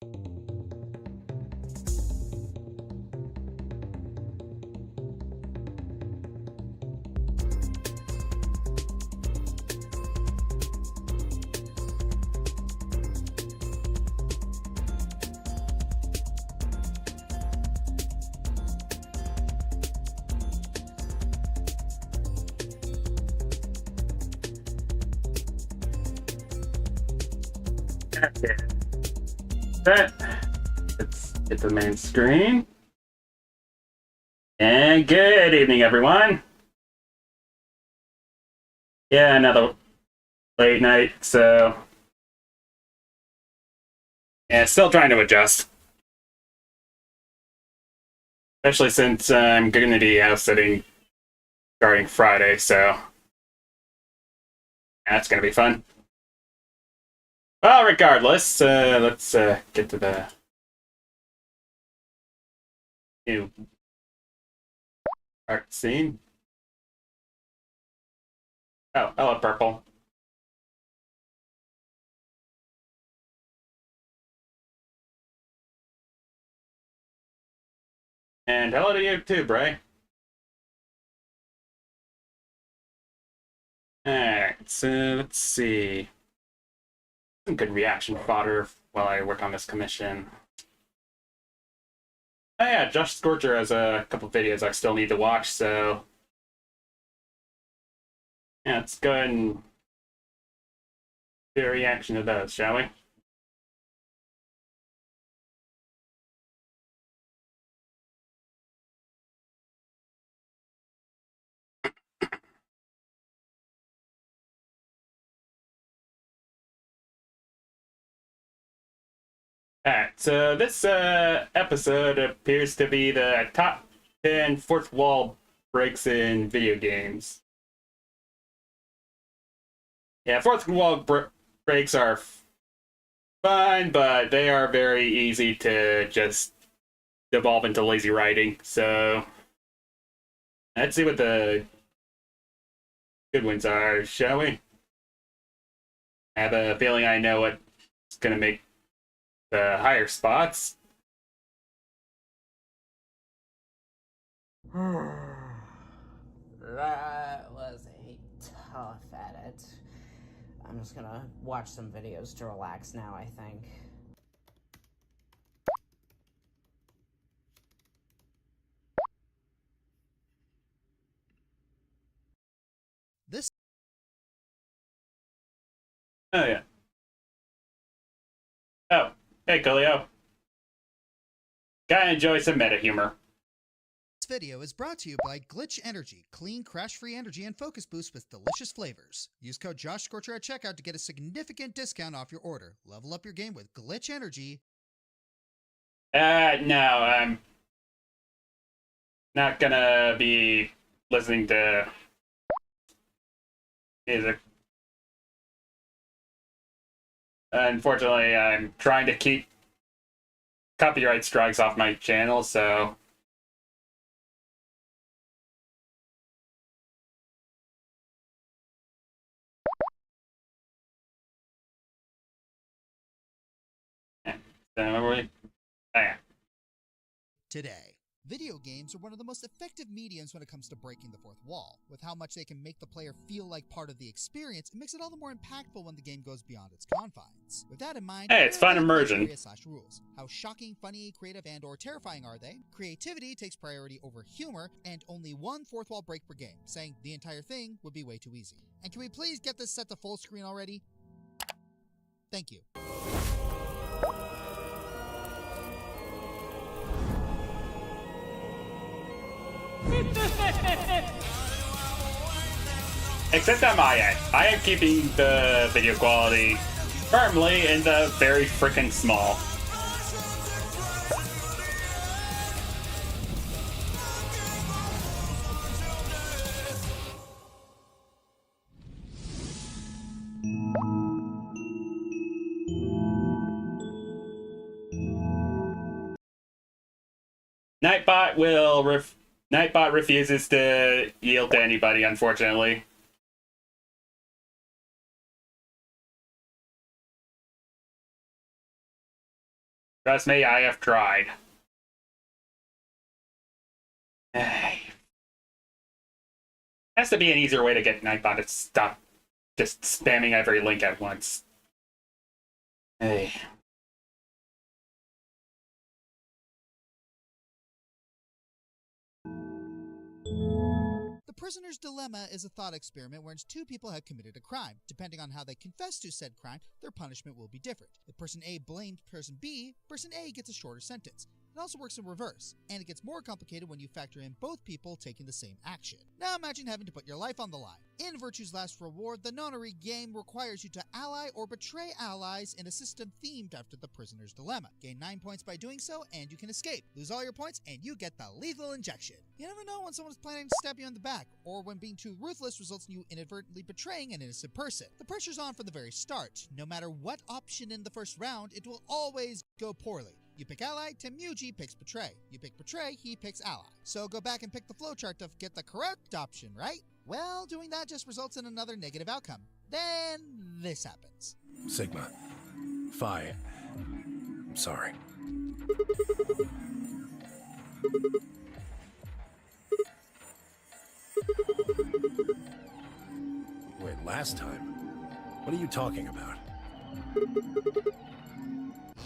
Okay. Set. Let's hit the main screen. And good evening, everyone. Yeah, another late night, so yeah, still trying to adjust. Especially since I'm going to be house sitting starting Friday, so that's going to be fun. Well, regardless, let's get to the new art scene. Oh, hello, Purple. And hello to you too, Bray. Alright, so let's see. Some good reaction fodder while I work on this commission. Oh yeah, Josh Scorcher has a couple videos I still need to watch, so yeah, let's go ahead and do a reaction to those, shall we? Alright, so this episode appears to be the top 10 fourth wall breaks in video games. Yeah, fourth wall breaks are fun, but they are very easy to just devolve into lazy writing. So let's see what the good ones are, shall we? I have a feeling I know what's going to make the higher spots. That was a tough edit. I'm just gonna watch some videos to relax now, I think. This. Oh, yeah. Oh, hey, Coolio. Gotta enjoy some meta humor. This video is brought to you by Glitch Energy, clean, crash-free energy and focus boost with delicious flavors. Use code JoshScorcher at checkout to get a significant discount off your order. Level up your game with Glitch Energy. No, I'm not gonna be listening to music. Unfortunately, I'm trying to keep copyright strikes off my channel, so oh, yeah. Today, video games are one of the most effective mediums when it comes to breaking the fourth wall. With how much they can make the player feel like part of the experience, it makes it all the more impactful when the game goes beyond its confines. With that in mind, Hey, it's fun immersion. Rules. How shocking, funny, creative, and or terrifying are they? Creativity takes priority over humor, and only one fourth wall break per game, saying the entire thing would be way too easy. And can we please get this set to full screen already? Thank you. Except on my end, I am keeping the video quality firmly in the very freaking small. Nightbot refuses to yield to anybody, unfortunately. Trust me, I have tried. Has to be an easier way to get Nightbot to stop just spamming every link at once. Hey. The Prisoner's Dilemma is a thought experiment wherein two people have committed a crime. Depending on how they confess to said crime, their punishment will be different. If person A blamed person B, person A gets a shorter sentence. It also works in reverse, and it gets more complicated when you factor in both people taking the same action. Now imagine having to put your life on the line. In Virtue's Last Reward, the nonary game requires you to ally or betray allies in a system themed after the Prisoner's Dilemma. Gain 9 points by doing so, and you can escape. Lose all your points, and you get the lethal injection. You never know when someone's planning to stab you in the back, or when being too ruthless results in you inadvertently betraying an innocent person. The pressure's on from the very start. No matter what option in the first round, it will always go poorly. You pick ally, Temuji picks betray. You pick betray, he picks ally. So go back and pick the flowchart to get the correct option, right? Well, doing that just results in another negative outcome. Then this happens. Sigma. Phi. I'm sorry. Wait, last time? What are you talking about?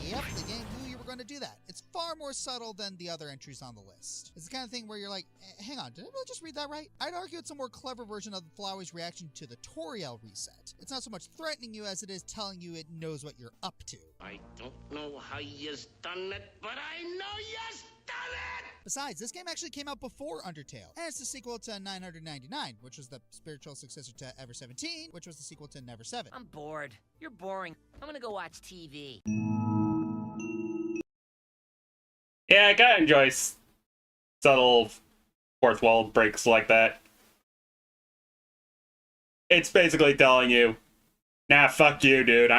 Yep, the game knew you were going to do that. It's far more subtle than the other entries on the list. It's the kind of thing where you're like, hang on, did I really just read that right? I'd argue it's a more clever version of Flowey's reaction to the Toriel reset. It's not so much threatening you as it is telling you it knows what you're up to. I don't know how you's done it, but I know you's done it! Besides, this game actually came out before Undertale, and it's the sequel to 999, which was the spiritual successor to Ever 17, which was the sequel to Never 7. I'm bored. You're boring. I'm gonna go watch TV. Yeah, I kinda enjoy subtle fourth wall breaks like that. It's basically telling you, nah, fuck you, dude.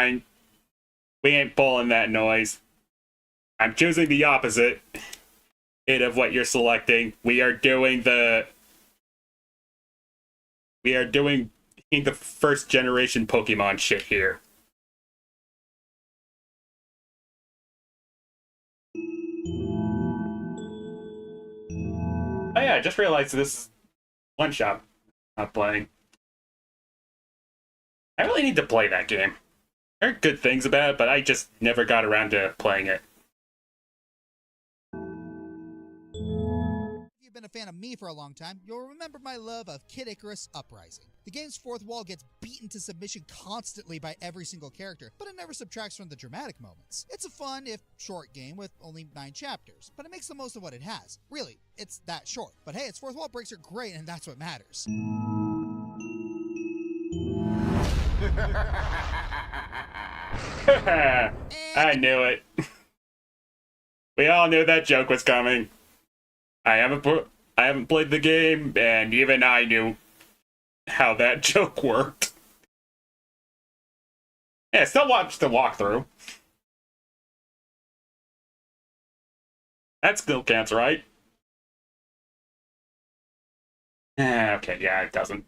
We ain't pulling that noise. I'm choosing the opposite of what you're selecting. We are doing the first generation Pokemon shit here. Oh yeah, I just realized this is one shot I'm playing. I really need to play that game. I heard good things about it, but I just never got around to playing it. If you've been a fan of me for a long time, you'll remember my love of Kid Icarus Uprising. The game's fourth wall gets beaten to submission constantly by every single character, but it never subtracts from the dramatic moments. It's a fun, if short game with only 9 chapters, but it makes the most of what it has. Really, it's that short. But hey, its fourth wall breaks are great, and that's what matters. I knew it. We all knew that joke was coming. I haven't played the game, and even I knew how that joke worked. Yeah, still watch the walkthrough. That still counts, right? Okay, yeah, it doesn't.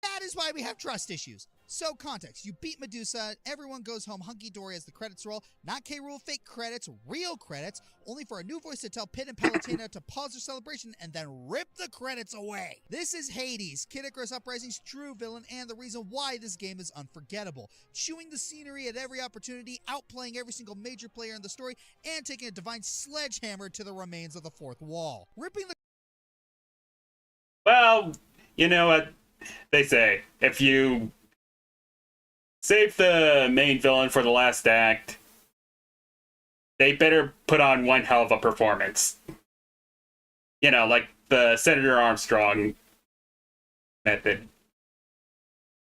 That is why we have trust issues. So, context. You beat Medusa, everyone goes home hunky-dory as the credits roll. Not K-Rool fake credits, real credits, only for a new voice to tell Pit and Palutena to pause their celebration and then rip the credits away. This is Hades, Kid Icarus Uprising's true villain, and the reason why this game is unforgettable. Chewing the scenery at every opportunity, outplaying every single major player in the story, and taking a divine sledgehammer to the remains of the fourth wall. Ripping the... Well, you know what they say. If you save the main villain for the last act, they better put on one hell of a performance. You know, like the Senator Armstrong method.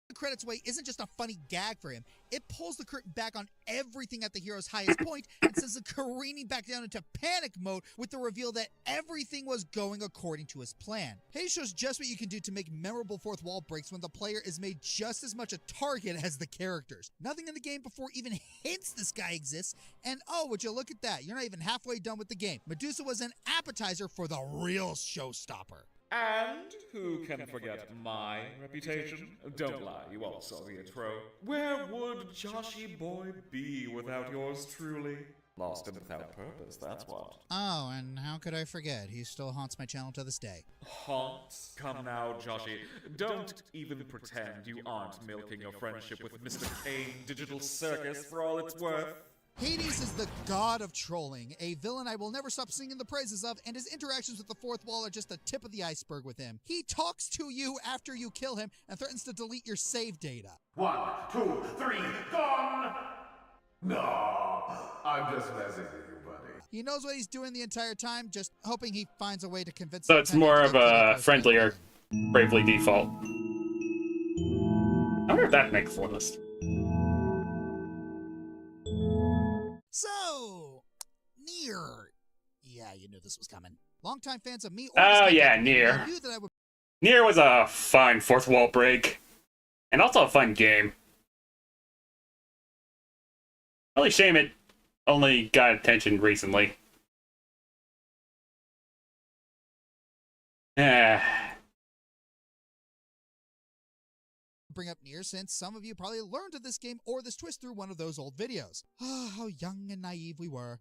The credits away isn't just a funny gag for him. It pulls the curtain back on everything at the hero's highest point and sends him careening back down into panic mode with the reveal that everything was going according to his plan. Hades shows just what you can do to make memorable fourth wall breaks when the player is made just as much a target as the characters. Nothing in the game before even hints this guy exists, and oh, would you look at that, you're not even halfway done with the game. Medusa was an appetizer for the real showstopper. And who can forget my reputation? Don't lie, you all saw the intro. Where would Joshy Boy be without yours truly? Lost and without purpose, that's what. Oh, and how could I forget? He still haunts my channel to this day. Haunts? Come now, Joshy. Don't even pretend you aren't milking your friendship with Mr. Kane Digital Circus for all it's worth. Hades is the god of trolling, a villain I will never stop singing the praises of, and his interactions with the fourth wall are just the tip of the iceberg with him. He talks to you after you kill him and threatens to delete your save data. 1, 2, 3, gone! No, I'm just messing with you, buddy. He knows what he's doing the entire time, just hoping he finds a way to convince So the it's attendant more to of go kill a the friendlier person. Bravely Default. I wonder if that makes the list. So, Nier. Yeah, you knew this was coming. Longtime fans of me. Oh yeah, Nier. Knew that I would. Nier was a fun fourth wall break, and also a fun game. Really shame it only got attention recently. Bring up Nier since some of you probably learned of this game or this twist through one of those old videos. Ah, how young and naive we were.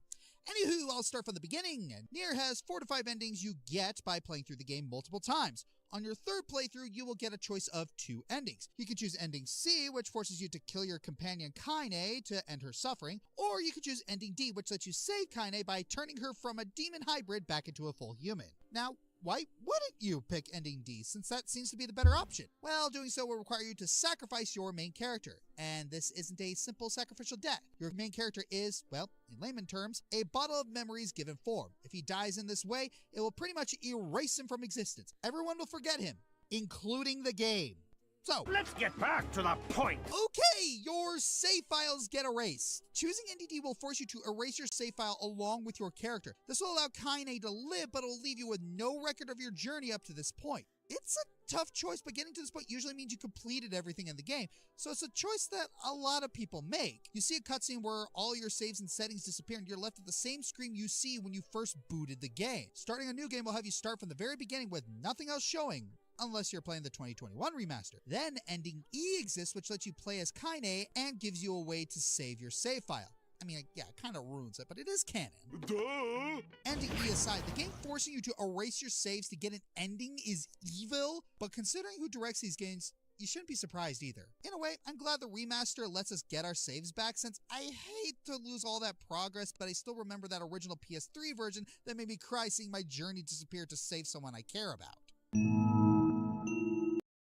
Anywho, I'll start from the beginning. Nier has 4 to 5 endings you get by playing through the game multiple times. On your third playthrough, you will get a choice of 2 endings. You can choose ending C, which forces you to kill your companion Kaine to end her suffering, or you can choose ending D, which lets you save Kaine by turning her from a demon hybrid back into a full human. Now, why wouldn't you pick ending D, since that seems to be the better option? Well, doing so will require you to sacrifice your main character, and this isn't a simple sacrificial death. Your main character is, well, in layman terms, a bottle of memories given form. If he dies in this way, it will pretty much erase him from existence. Everyone will forget him, including the game. So, Let's get back to the point. okay, your save files get erased. Choosing NDD will force you to erase your save file along with your character. This will allow Kaine to live, but it will leave you with no record of your journey up to this point. It's a tough choice, but getting to this point usually means you completed everything in the game, so it's a choice that a lot of people make. You see a cutscene where all your saves and settings disappear and you're left at the same screen you see when you first booted the game. Starting a new game will have you start from the very beginning with nothing else showing, unless you're playing the 2021 remaster. Then ending E exists, which lets you play as Kaine and gives you a way to save your save file. I mean, yeah, it kind of ruins it, but it is canon. Duh. Ending E aside, the game forcing you to erase your saves to get an ending is evil, but considering who directs these games, you shouldn't be surprised either. In a way, I'm glad the remaster lets us get our saves back, since I hate to lose all that progress, but I still remember that original PS3 version that made me cry seeing my journey disappear to save someone I care about.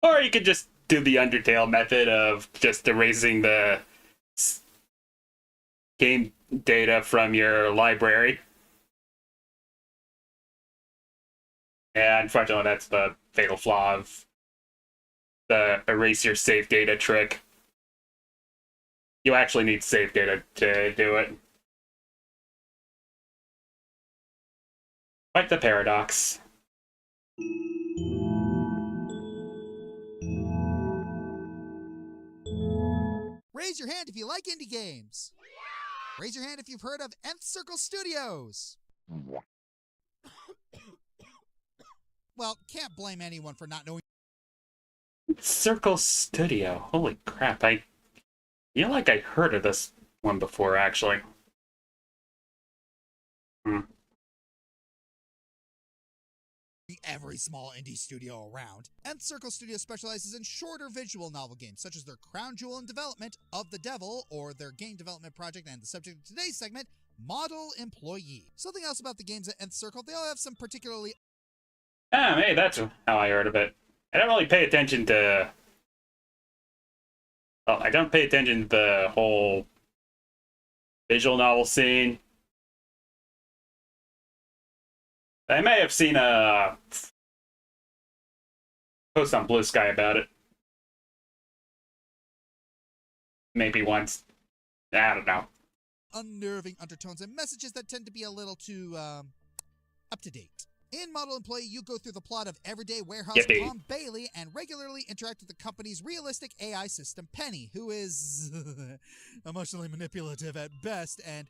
Or you could just do the Undertale method of just erasing the game data from your library. And unfortunately, that's the fatal flaw of the erase your save data trick. You actually need save data to do it. Quite the paradox. Raise your hand if you like indie games. Raise your hand if you've heard of Nth Circle Studios. Well, can't blame anyone for not knowing. Circle Studio. Holy crap, I feel like I heard of this one before, actually. Every small indie studio around. Nth Circle Studio specializes in shorter visual novel games, such as their crown jewel in development, Of the Devil, or their game development project and the subject of today's segment, Model Employee. Something else about the games at Nth Circle, they all have some particularly... Ah, hey, that's how I heard of it. I don't really pay attention to... Well, I don't pay attention to the whole visual novel scene. I may have seen a post on Blue Sky about it. Maybe once. I don't know. unnerving undertones and messages that tend to be a little too, up to date. In Model Employee, you go through the plot of everyday warehouse Yippee. Tom Bailey and regularly interact with the company's realistic AI system, Penny, who is emotionally manipulative at best and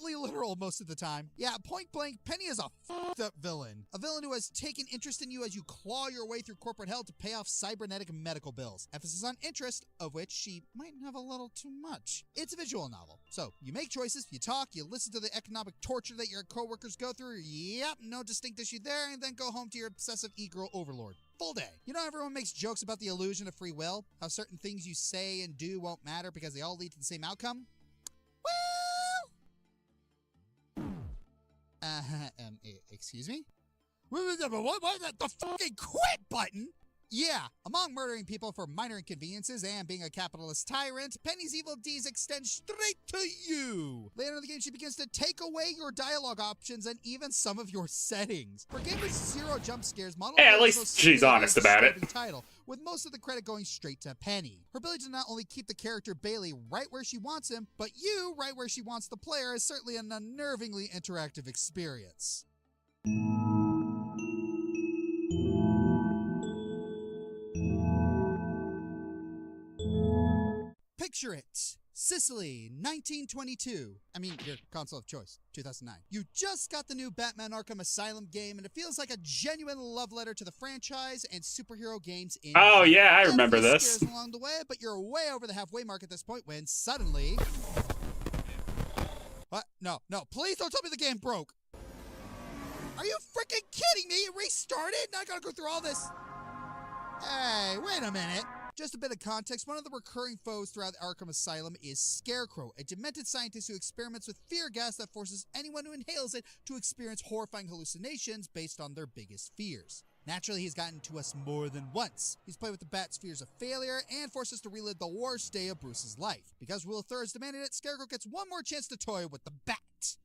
relatively literal most of the time. Yeah, point blank, Penny is a fucked up villain. A villain who has taken interest in you as you claw your way through corporate hell to pay off cybernetic medical bills. Emphasis on interest, of which she might have a little too much. It's a visual novel, so you make choices, you talk, you listen to the economic torture that your coworkers go through, yep, no distinct issue there, and then go home to your obsessive e-girl overlord. Full day. You know, everyone makes jokes about the illusion of free will, how certain things you say and do won't matter because they all lead to the same outcome? Well, excuse me? What? The fucking quit button? Yeah, among murdering people for minor inconveniences and being a capitalist tyrant, Penny's evil deeds extend straight to you. Later in the game, she begins to take away your dialogue options and even some of your settings. For a game with zero jump scares, Model Hey, at least she's honest about it. Title, with most of the credit going straight to Penny. Her ability to not only keep the character Bailey right where she wants him, but you right where she wants the player is certainly an unnervingly interactive experience. Picture it. Sicily, 1922. I mean, your console of choice, 2009. You just got the new Batman Arkham Asylum game, and it feels like a genuine love letter to the franchise and superhero games in Oh, yeah, I remember this. Scares along the way, but you're way over the halfway mark at this point when suddenly... What? No, please don't tell me the game broke. Are you freaking kidding me? It restarted? Now I gotta go through all this. Hey, wait a minute. Just a bit of context, one of the recurring foes throughout Arkham Asylum is Scarecrow, a demented scientist who experiments with fear gas that forces anyone who inhales it to experience horrifying hallucinations based on their biggest fears. Naturally, he's gotten to us more than once. He's played with the Bat's fears of failure and forced us to relive the worst day of Bruce's life. Because Rule of Thirds demanded it, Scarecrow gets one more chance to toy with the Bat.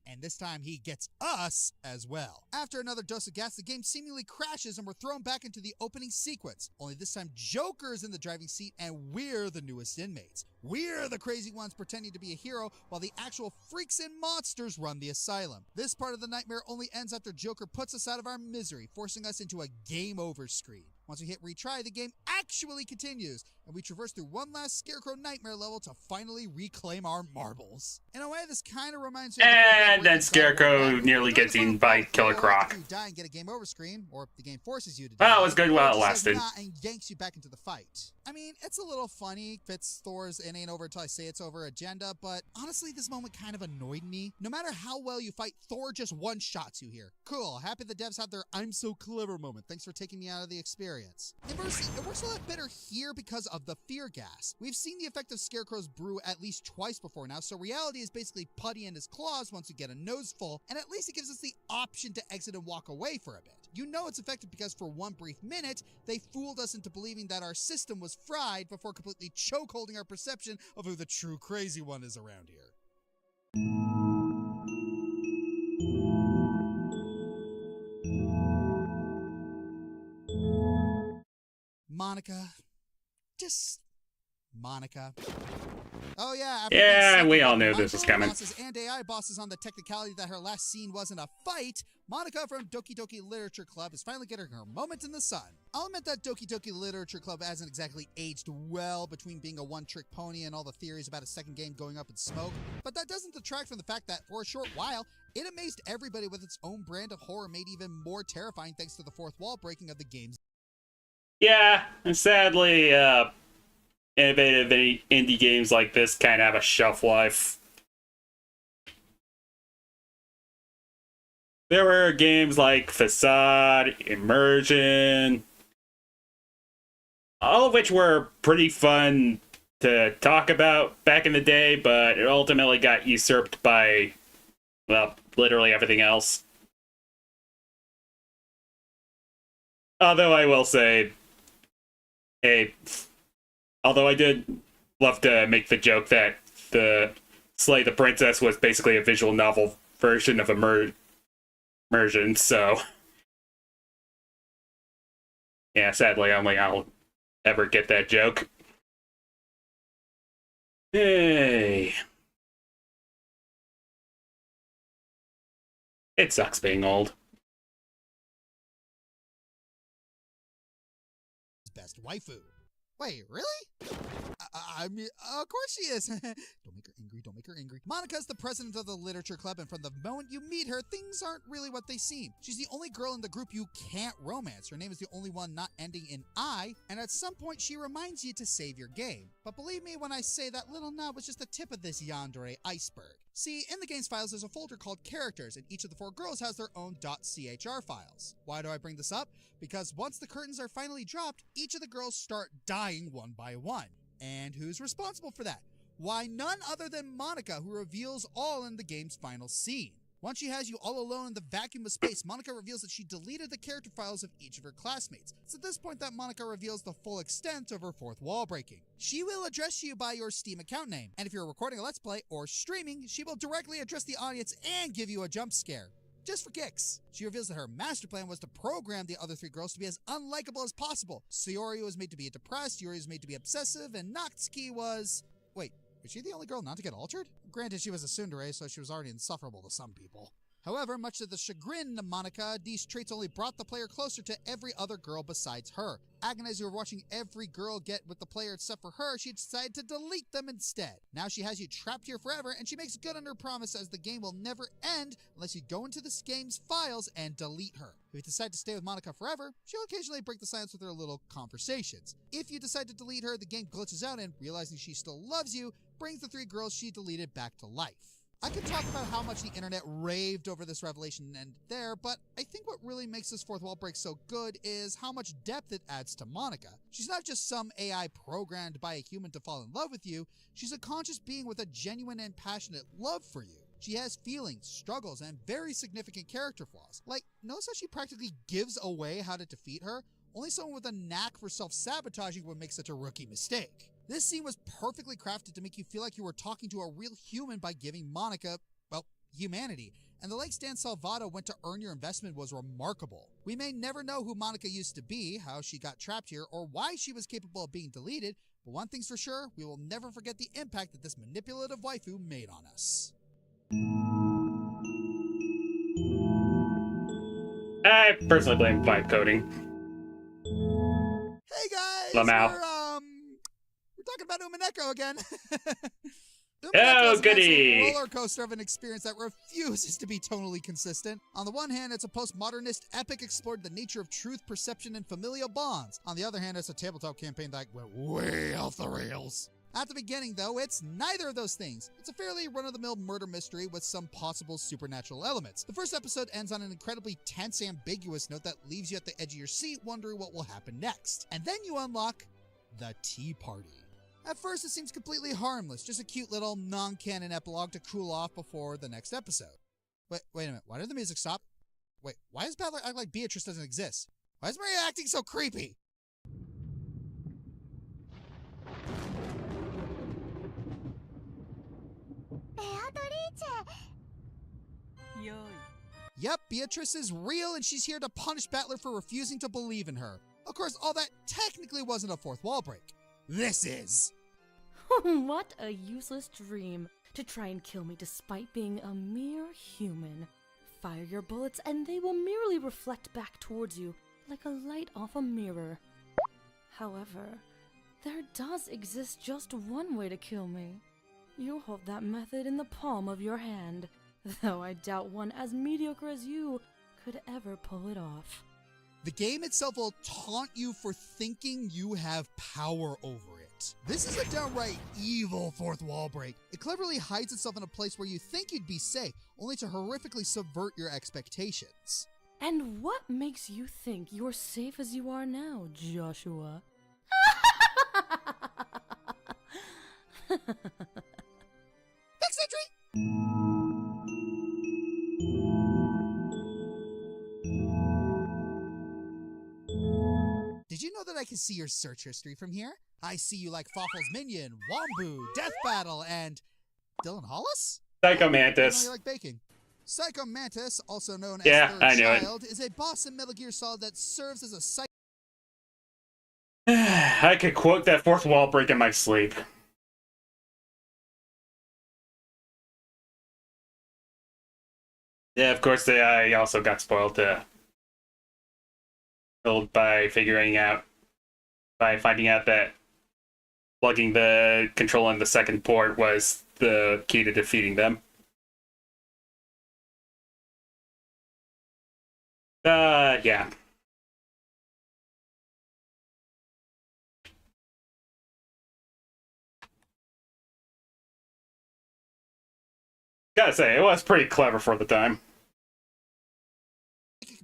And this time he gets us as well. After another dose of gas, the game seemingly crashes and we're thrown back into the opening sequence. Only this time Joker is in the driving seat and we're the newest inmates. We're the crazy ones pretending to be a hero while the actual freaks and monsters run the asylum. This part of the nightmare only ends after Joker puts us out of our misery, forcing us into a game over screen. Once we hit retry, the game actually continues, and we traverse through one last Scarecrow nightmare level to finally reclaim our marbles. In a way, this kind of reminds me of And then Scarecrow nearly gets eaten by Killer Croc. You die and get a game over screen, or the game forces you to Well, die. it was good while it lasted. And yanks you back into the fight. I mean, it's a little funny, fits Thor's "it ain't over until I say it's over" agenda, but honestly, this moment kind of annoyed me. No matter how well you fight, Thor just one-shots you here. Cool, happy the devs had their "I'm so clever" moment. Thanks for taking me out of the experience. Inversely, it works a lot better here because of the fear gas. We've seen the effect of Scarecrow's brew at least twice before now, so reality is basically putty in his claws once you get a nose full, and at least it gives us the option to exit and walk away for a bit. You know it's effective because for one brief minute, they fooled us into believing that our system was fried before completely chokeholding our perception of who the true crazy one is around here. Monica. Just Monica. Oh yeah, Yeah, we all knew this was coming. Bosses and AI bosses on the technicality that her last scene wasn't a fight, Monica from Doki Doki Literature Club is finally getting her moment in the sun. I'll admit that Doki Doki Literature Club hasn't exactly aged well between being a one-trick pony and all the theories about a second game going up in smoke, but that doesn't detract from the fact that for a short while, it amazed everybody with its own brand of horror made even more terrifying thanks to the fourth wall breaking of the game's. Yeah, and sadly, innovative indie games like this kind of have a shelf life. There were games like Facade, Immersion, all of which were pretty fun to talk about back in the day, but it ultimately got usurped by, well, literally everything else. Although I will say, although I did love to make the joke that the Slay the Princess was basically a visual novel version of Immersion, so yeah, sadly, only I'll ever get that joke. Hey. It sucks being old. Best waifu. Wait, really? I mean, of course she is. Don't make her angry. Don't make make her angry. Monica's the president of the literature club, and from the moment you meet her, things aren't really what they seem. She's the only girl in the group you can't romance. Her name is the only one not ending in I, and at some point she reminds you to save your game. But believe me when I say that little nod was just the tip of this yandere iceberg. See, in the game's files there's a folder called characters, and each of the 4 girls has their own .chr files. Why do I bring this up? Because once the curtains are finally dropped, each of the girls start dying one by one. And who's responsible for that? Why, none other than Monica, who reveals all in the game's final scene. Once she has you all alone in the vacuum of space, Monica reveals that she deleted the character files of each of her classmates. It's at this point that Monica reveals the full extent of her 4th wall breaking. She will address you by your Steam account name, and if you're recording a Let's Play or streaming, she will directly address the audience and give you a jump scare. Just for kicks. She reveals that her master plan was to program the other 3 girls to be as unlikable as possible. Sayori was made to be depressed, Yuri was made to be obsessive, and Natsuki was... Wait, was she the only girl not to get altered? Granted, she was a tsundere, so she was already insufferable to some people. However, much to the chagrin of Monica, these traits only brought the player closer to every other girl besides her. Agonized over watching every girl get with the player except for her, she decided to delete them instead. Now she has you trapped here forever, and she makes good on her promise as the game will never end unless you go into this game's files and delete her. If you decide to stay with Monica forever, she'll occasionally break the silence with her little conversations. If you decide to delete her, the game glitches out and, realizing she still loves you, brings the 3 girls she deleted back to life. I could talk about how much the internet raved over this revelation and there, but I think what really makes this 4th wall break so good is how much depth it adds to Monica. She's not just some AI programmed by a human to fall in love with you, she's a conscious being with a genuine and passionate love for you. She has feelings, struggles, and very significant character flaws. Like, notice how she practically gives away how to defeat her? Only someone with a knack for self-sabotaging would make such a rookie mistake. This scene was perfectly crafted to make you feel like you were talking to a real human by giving Monica, well, humanity. And the lengths Dan Salvato went to earn your investment was remarkable. We may never know who Monica used to be, how she got trapped here, or why she was capable of being deleted, but one thing's for sure, we will never forget the impact that this manipulative waifu made on us. I personally blame vibe coding. Hey guys! Lamau. We're talking about Umineko again. Oh, goody! It's a roller coaster of an experience that refuses to be tonally consistent. On the one hand, it's a postmodernist epic explored the nature of truth, perception, and familial bonds. On the other hand, it's a tabletop campaign that went way off the rails. At the beginning, though, it's neither of those things. It's a fairly run-of-the-mill murder mystery with some possible supernatural elements. The first episode ends on an incredibly tense, ambiguous note that leaves you at the edge of your seat wondering what will happen next. And then you unlock the tea party. At first, it seems completely harmless, just a cute little non-canon epilogue to cool off before the next episode. Wait a minute, why did the music stop? Wait, why does Battler act like Beatrice doesn't exist? Why is Maria acting so creepy? Yep, Beatrice is real and she's here to punish Battler for refusing to believe in her. Of course, all that technically wasn't a 4th wall break. This is. What a useless dream, to try and kill me despite being a mere human. Fire your bullets and they will merely reflect back towards you like a light off a mirror. However, there does exist just one way to kill me. You hold that method in the palm of your hand, though I doubt one as mediocre as you could ever pull it off. The game itself will taunt you for thinking you have power over it. This is a downright evil 4th wall break. It cleverly hides itself in a place where you think you'd be safe, only to horrifically subvert your expectations. And what makes you think you're safe as you are now, Joshua? Next entry! Did you know that I can see your search history from here? I see you like Fawful's Minion, Wombu, Death Battle, and Dylan Hollis? Psycho I know Mantis. you like baking. Psycho Mantis, also known as Yeah, Third I knew it. Child, is a boss in Metal Gear Solid that serves as a psych. I could quote that 4th wall break in my sleep. Yeah, of course, I also got spoiled by finding out that plugging the control in the second port was the key to defeating them. Yeah. Gotta say, it was pretty clever for the time.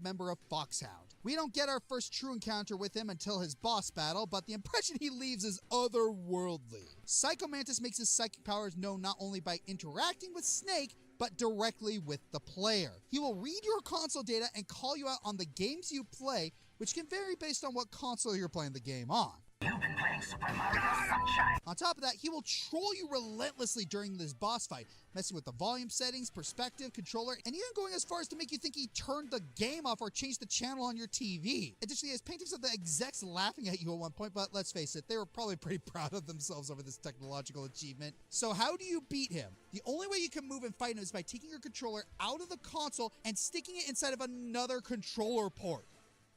Member of Foxhound. We don't get our first true encounter with him until his boss battle, but the impression he leaves is otherworldly. Psycho Mantis makes his psychic powers known not only by interacting with Snake, but directly with the player. He will read your console data and call you out on the games you play, which can vary based on what console you're playing the game on. You've been playing Super Mario Sunshine. On top of that, he will troll you relentlessly during this boss fight, messing with the volume settings, perspective, controller, and even going as far as to make you think he turned the game off or changed the channel on your TV. Additionally, he has paintings of the execs laughing at you at one point, but let's face it, they were probably pretty proud of themselves over this technological achievement. So how do you beat him? The only way you can move and fight him is by taking your controller out of the console and sticking it inside of another controller port.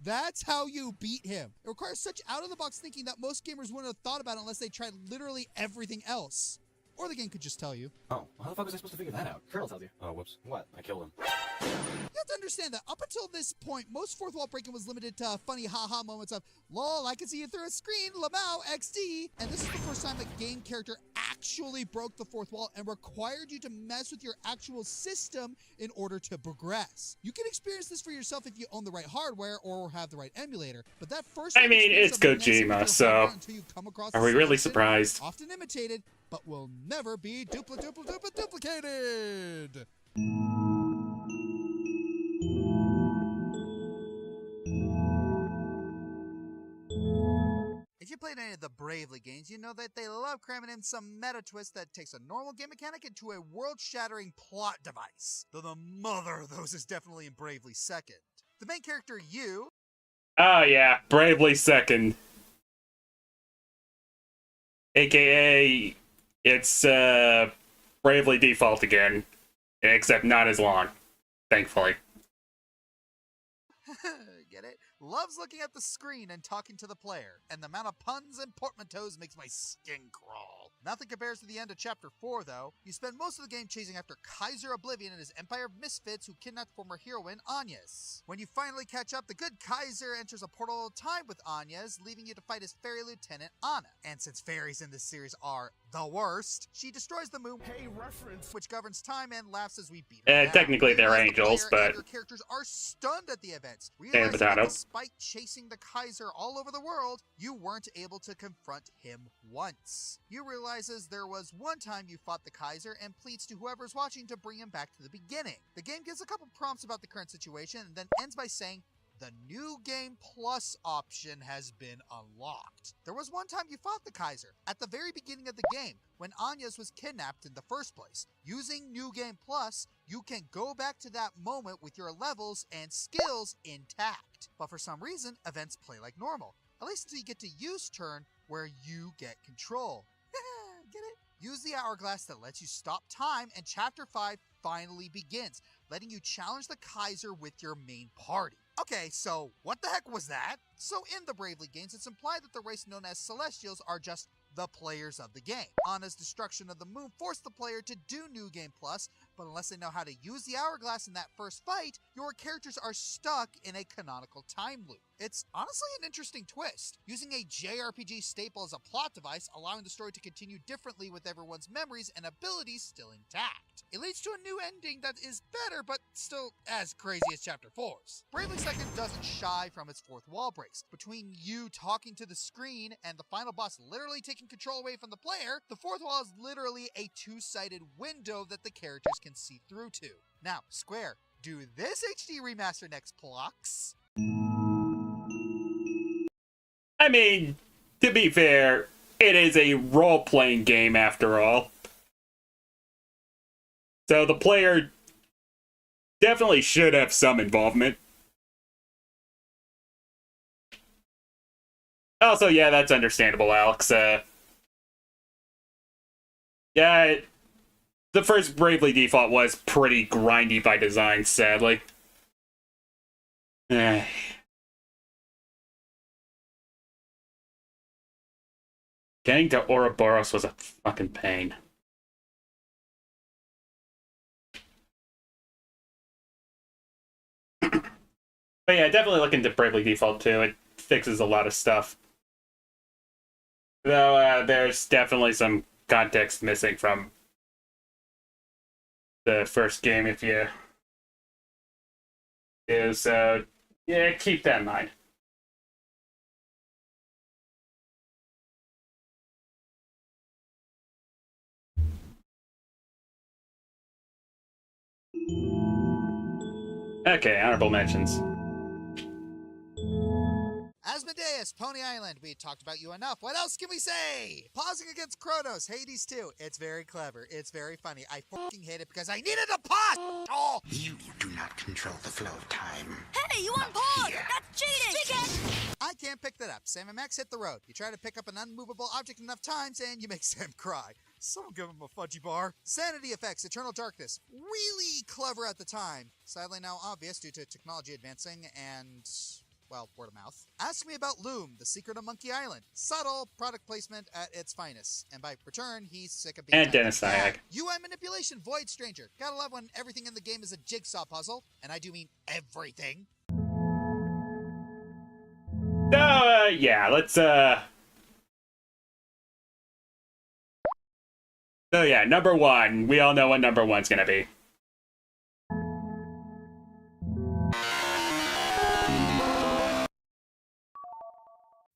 That's how you beat him. It requires such out-of-the-box thinking that most gamers wouldn't have thought about it unless they tried literally everything else. Or the game could just tell you. Oh, how the fuck was I supposed to figure that out? Colonel tells you. Oh, whoops. What? I killed him. You have to understand that up until this point, most fourth wall breaking was limited to funny haha moments of, lol, I can see you through a screen, Lamau, XD. And this is the first time a game character actually broke the fourth wall and required you to mess with your actual system in order to progress. You can experience this for yourself if you own the right hardware or have the right emulator, but that first I mean, it's Kojima, so are we really surprised? Often imitated, but will never be duplicated. If you played any of the Bravely games, you know that they love cramming in some meta twist that takes a normal game mechanic into a world-shattering plot device. Though the mother of those is definitely in Bravely Second. The main character, you... Oh yeah, Bravely Second. AKA, it's Bravely Default again, except not as long, thankfully. Get it? Loves looking at the screen and talking to the player, and the amount of puns and portmanteaus makes my skin crawl. Nothing compares to the end of Chapter 4, though. You spend most of the game chasing after Kaiser Oblivion and his empire of misfits who kidnapped former heroine Agnes. When you finally catch up, the good Kaiser enters a portal of time with Agnes, leaving you to fight his fairy lieutenant, Anna. And since fairies in this series are the worst, she destroys the moon, which governs time, and laughs as we beat her down. Technically they're angels, but... Your characters are stunned at the events, Potato, realizing that potato. despite chasing the Kaiser all over the world, you weren't able to confront him once. You realizes there was one time you fought the Kaiser and pleads to whoever's watching to bring him back to the beginning. The game gives a couple prompts about the current situation and then ends by saying, the New Game Plus option has been unlocked. There was one time you fought the Kaiser, at the very beginning of the game, when Agnes was kidnapped in the first place. Using New Game Plus, you can go back to that moment with your levels and skills intact. But for some reason, events play like normal. At least until you get to use turn, where you get control. Get it? Use the hourglass that lets you stop time, and Chapter 5 finally begins, letting you challenge the Kaiser with your main party. Okay, so what the heck was that? So in the Bravely games, it's implied that the race known as Celestials are just the players of the game. Anna's destruction of the moon forced the player to do New Game Plus, but unless they know how to use the hourglass in that first fight, your characters are stuck in a canonical time loop. It's honestly an interesting twist, using a JRPG staple as a plot device, allowing the story to continue differently with everyone's memories and abilities still intact. It leads to a new ending that is better, but still as crazy as Chapter 4's. Bravely Second doesn't shy from its fourth wall breaks. Between you talking to the screen and the final boss literally taking control away from the player, the fourth wall is literally a two-sided window that the characters can see through to. Now, Square, do this HD remaster next, Plux. I mean, to be fair, it is a role-playing game after all. So the player definitely should have some involvement. Also, yeah, that's understandable, Alex. Yeah, the first Bravely Default was pretty grindy by design, sadly. Eh. Getting to Ouroboros was a fucking pain. But yeah, definitely look into Bravely Default too. It fixes a lot of stuff. Though there's definitely some context missing from the first game if you do. So yeah, keep that in mind. Okay, honorable mentions. Asmodeus, Pony Island. We talked about you enough. What else can we say? Pausing against Kronos, Hades 2. It's very clever. It's very funny. I fucking hate it because I needed to pause. Oh. You do not control the flow of time. Hey, you unpaused! That's cheating! Picket! I can't pick that up. Sam and Max hit the road. You try to pick up an unmovable object enough times and you make Sam cry. Someone give him a fudgy bar. Sanity effects, Eternal Darkness. Really clever at the time. Sadly now obvious due to technology advancing and, well, word of mouth. Ask me about Loom, the secret of Monkey Island. Subtle product placement at its finest. And by return, he's sick of being... And Dennis Nyack. UI manipulation, Void Stranger. Gotta love when everything in the game is a jigsaw puzzle. And I do mean everything. Yeah, let's, So yeah, number one. We all know what number one's gonna be.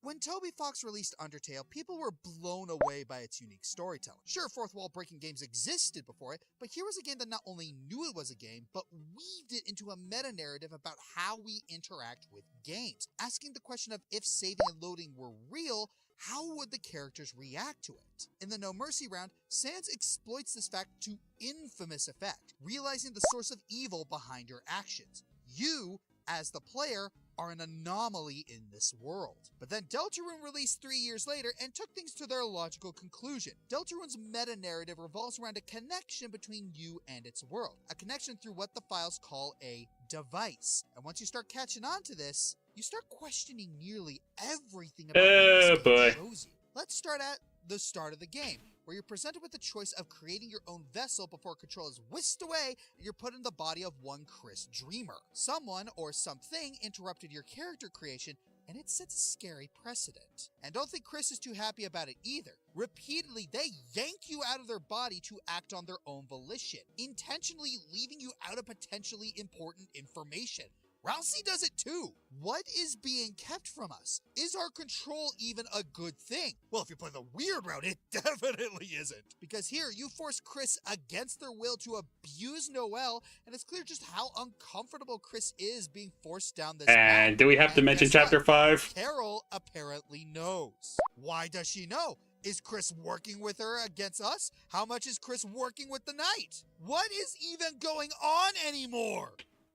When Toby Fox released Undertale, people were blown away by its unique storytelling. Sure, fourth wall breaking games existed before it, but here was a game that not only knew it was a game, but weaved it into a meta-narrative about how we interact with games. Asking the question of if saving and loading were real, how would the characters react to it? In the No Mercy round, Sans exploits this fact to infamous effect, realizing the source of evil behind your actions. You, as the player, are an anomaly in this world. But then Deltarune released 3 years later and took things to their logical conclusion. Deltarune's meta-narrative revolves around a connection between you and its world. A connection through what the files call a device. And once you start catching on to this, you start questioning nearly everything about how this game shows you. Let's start at the start of the game, where you're presented with the choice of creating your own vessel before control is whisked away and you're put in the body of one Chris Dreamer. Someone or something interrupted your character creation, and it sets a scary precedent. And don't think Chris is too happy about it either. Repeatedly, they yank you out of their body to act on their own volition, intentionally leaving you out of potentially important information. Rousey does it too. What is being kept from us? Is our control even a good thing? Well, if you play the weird route, it definitely isn't. Because here, you force Chris against their will to abuse Noelle, and it's clear just how uncomfortable Chris is being forced down this path. And do we have to mention Chapter 5? Carol apparently knows. Why does she know? Is Chris working with her against us? How much is Chris working with the Knight? What is even going on anymore?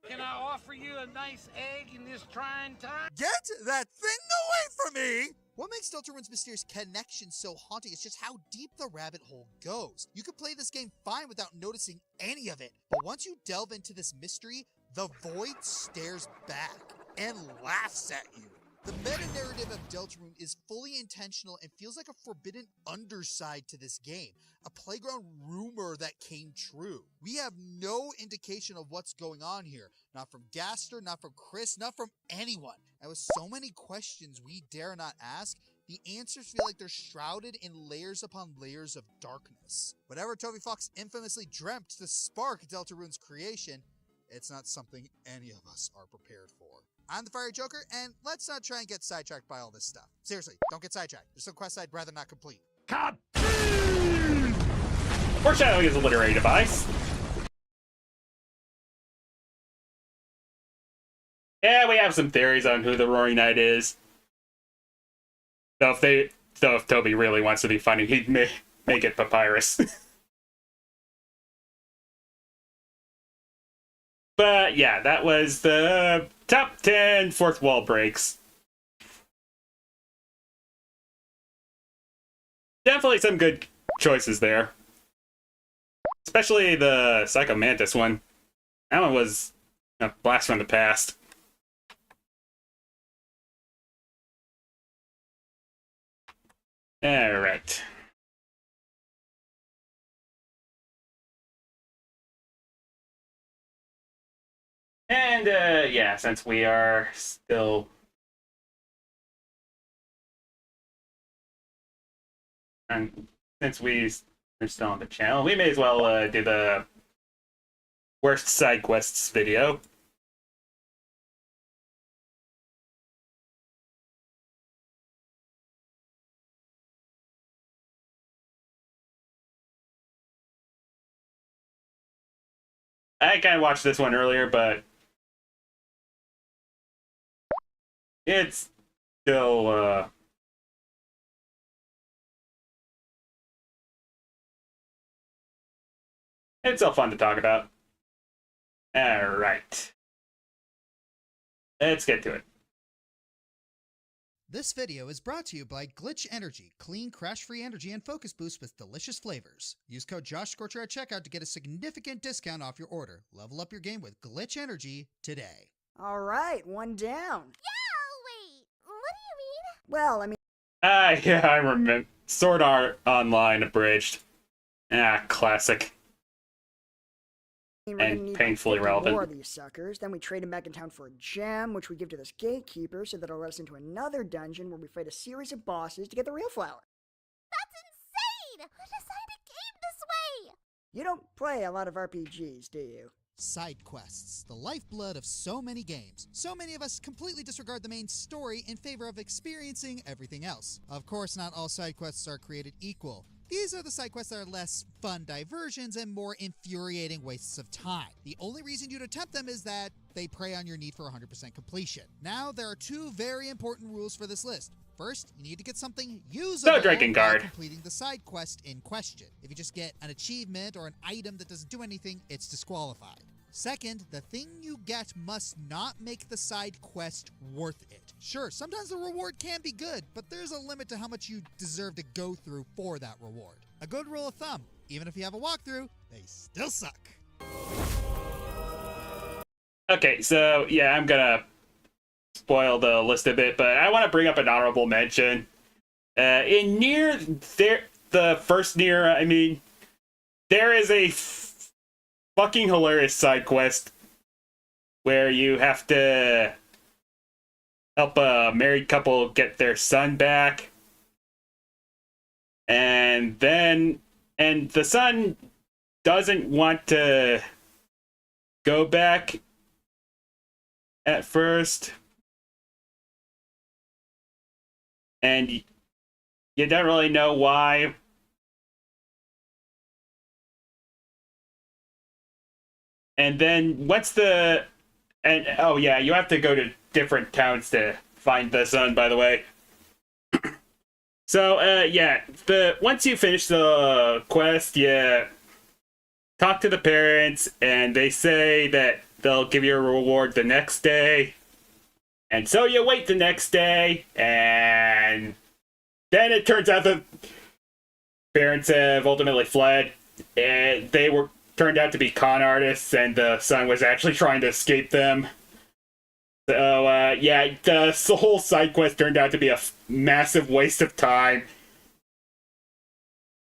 Can I offer you a nice egg in this trying time? Get that thing away from me! What makes Deltarune's mysterious connection so haunting is just how deep the rabbit hole goes. You can play this game fine without noticing any of it, but once you delve into this mystery, the void stares back and laughs at you. The meta-narrative of Deltarune is fully intentional and feels like a forbidden underside to this game, a playground rumor that came true. We have no indication of what's going on here, not from Gaster, not from Chris, not from anyone. And with so many questions we dare not ask, the answers feel like they're shrouded in layers upon layers of darkness. Whatever Toby Fox infamously dreamt to spark Deltarune's creation, it's not something any of us are prepared for. I'm the Fiery Joker, and let's not try and get sidetracked by all this stuff. Seriously, don't get sidetracked. There's some quests I'd rather not complete. Cut! Foreshadowing is a literary device. Yeah, we have some theories on who the Roaring Knight is. So if Toby really wants to be funny, he'd make it Papyrus. But yeah, that was the top 10 fourth wall breaks. Definitely some good choices there. Especially the Psycho Mantis one. That one was a blast from the past. Alright. And, yeah, since we are still... And since we're still on the channel, we may as well do the worst side quests video. I kind of watched this one earlier, but it's still, it's still fun to talk about. Alright. Let's get to it. This video is brought to you by Glitch Energy, clean, crash-free energy and focus boost with delicious flavors. Use code JoshScorcher at checkout to get a significant discount off your order. Level up your game with Glitch Energy today. All right, one down. Yeah, wait, what do you mean? Well, I mean... Yeah, I remember. Sword Art Online abridged. Classic. we're gonna And need painfully like 50 relevant. more of these suckers. Then we trade them back in town for a gem, which we give to this gatekeeper so that'll let us into another dungeon where we fight a series of bosses to get the real flower. That's insane! Who designed a game this way? You don't play a lot of RPGs, do you? Side quests, the lifeblood of so many games. So many of us completely disregard the main story in favor of experiencing everything else. Of course, not all side quests are created equal. These are the side quests that are less fun diversions and more infuriating wastes of time. The only reason you'd attempt them is that they prey on your need for 100% completion. Now, there are two very important rules for this list. First, you need to get something usable No drinking by card. completing the side quest in question. If you just get an achievement or an item that doesn't do anything, it's disqualified. Second, the thing you get must not make the side quest worth it. Sure, sometimes the reward can be good, but there's a limit to how much you deserve to go through for that reward. A good rule of thumb, even if you have a walkthrough, they still suck. Okay, so yeah, I'm gonna spoil the list a bit, but I want to bring up an honorable mention. In Nier, the first Nier, I mean, there is a fucking hilarious side quest where you have to help a married couple get their son back, and the son doesn't want to go back at first, and you don't really know why. And then oh yeah, you have to go to different towns to find the son, by the way. So yeah, once you finish the quest, you talk to the parents, and they say that they'll give you a reward the next day. And so you wait the next day, and then it turns out the parents have ultimately fled, and they turned out to be con artists, and the son was actually trying to escape them. So, yeah, the whole side quest turned out to be a massive waste of time.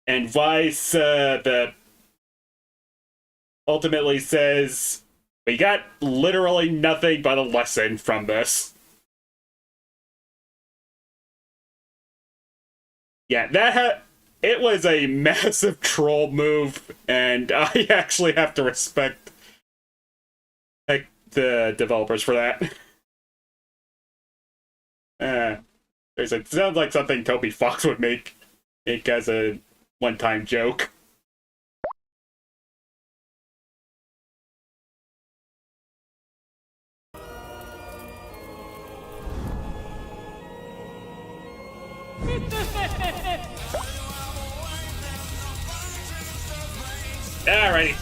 And Vice, ultimately says, we got literally nothing but a lesson from this. Yeah, it was a massive troll move, and I actually have to respect the developers for that. It sounds like something Toby Fox would make as a one-time joke. Alrighty.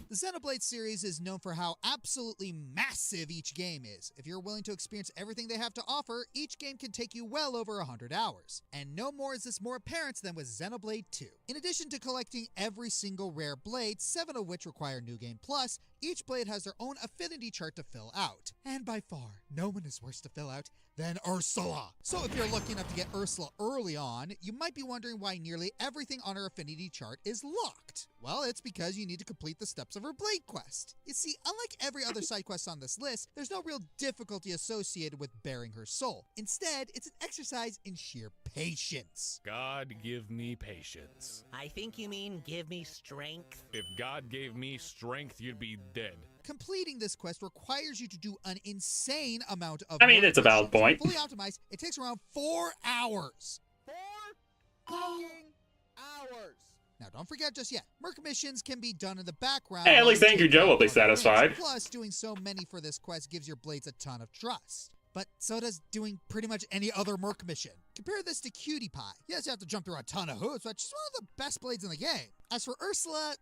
The Xenoblade series is known for how absolutely massive each game is. If you're willing to experience everything they have to offer, each game can take you well over 100 hours. And no more is this more apparent than with Xenoblade 2. In addition to collecting every single rare blade, 7 of which require New Game Plus, each blade has their own affinity chart to fill out. And by far, no one is worse to fill out than Ursula. So if you're lucky enough to get Ursula early on, you might be wondering why nearly everything on her affinity chart is locked. Well, it's because you need to complete the steps of her blade quest. You see, unlike every other side quest on this list, there's no real difficulty associated with bearing her soul. Instead, it's an exercise in sheer patience. God give me patience. I think you mean give me strength. If God gave me strength, you'd be dead. Completing this quest requires you to do an insane amount of it's a valid point. Fully optimized, it takes around 4 hours. 4 hours! Now, don't forget just yet, merc missions can be done in the background. Hey, at least Angry Joe will be satisfied. Plus, doing so many for this quest gives your blades a ton of trust. But so does doing pretty much any other merc mission. Compare this to Cutie Pie. Yes, you have to jump through a ton of hoops, but she's one of the best blades in the game. As for Ursula,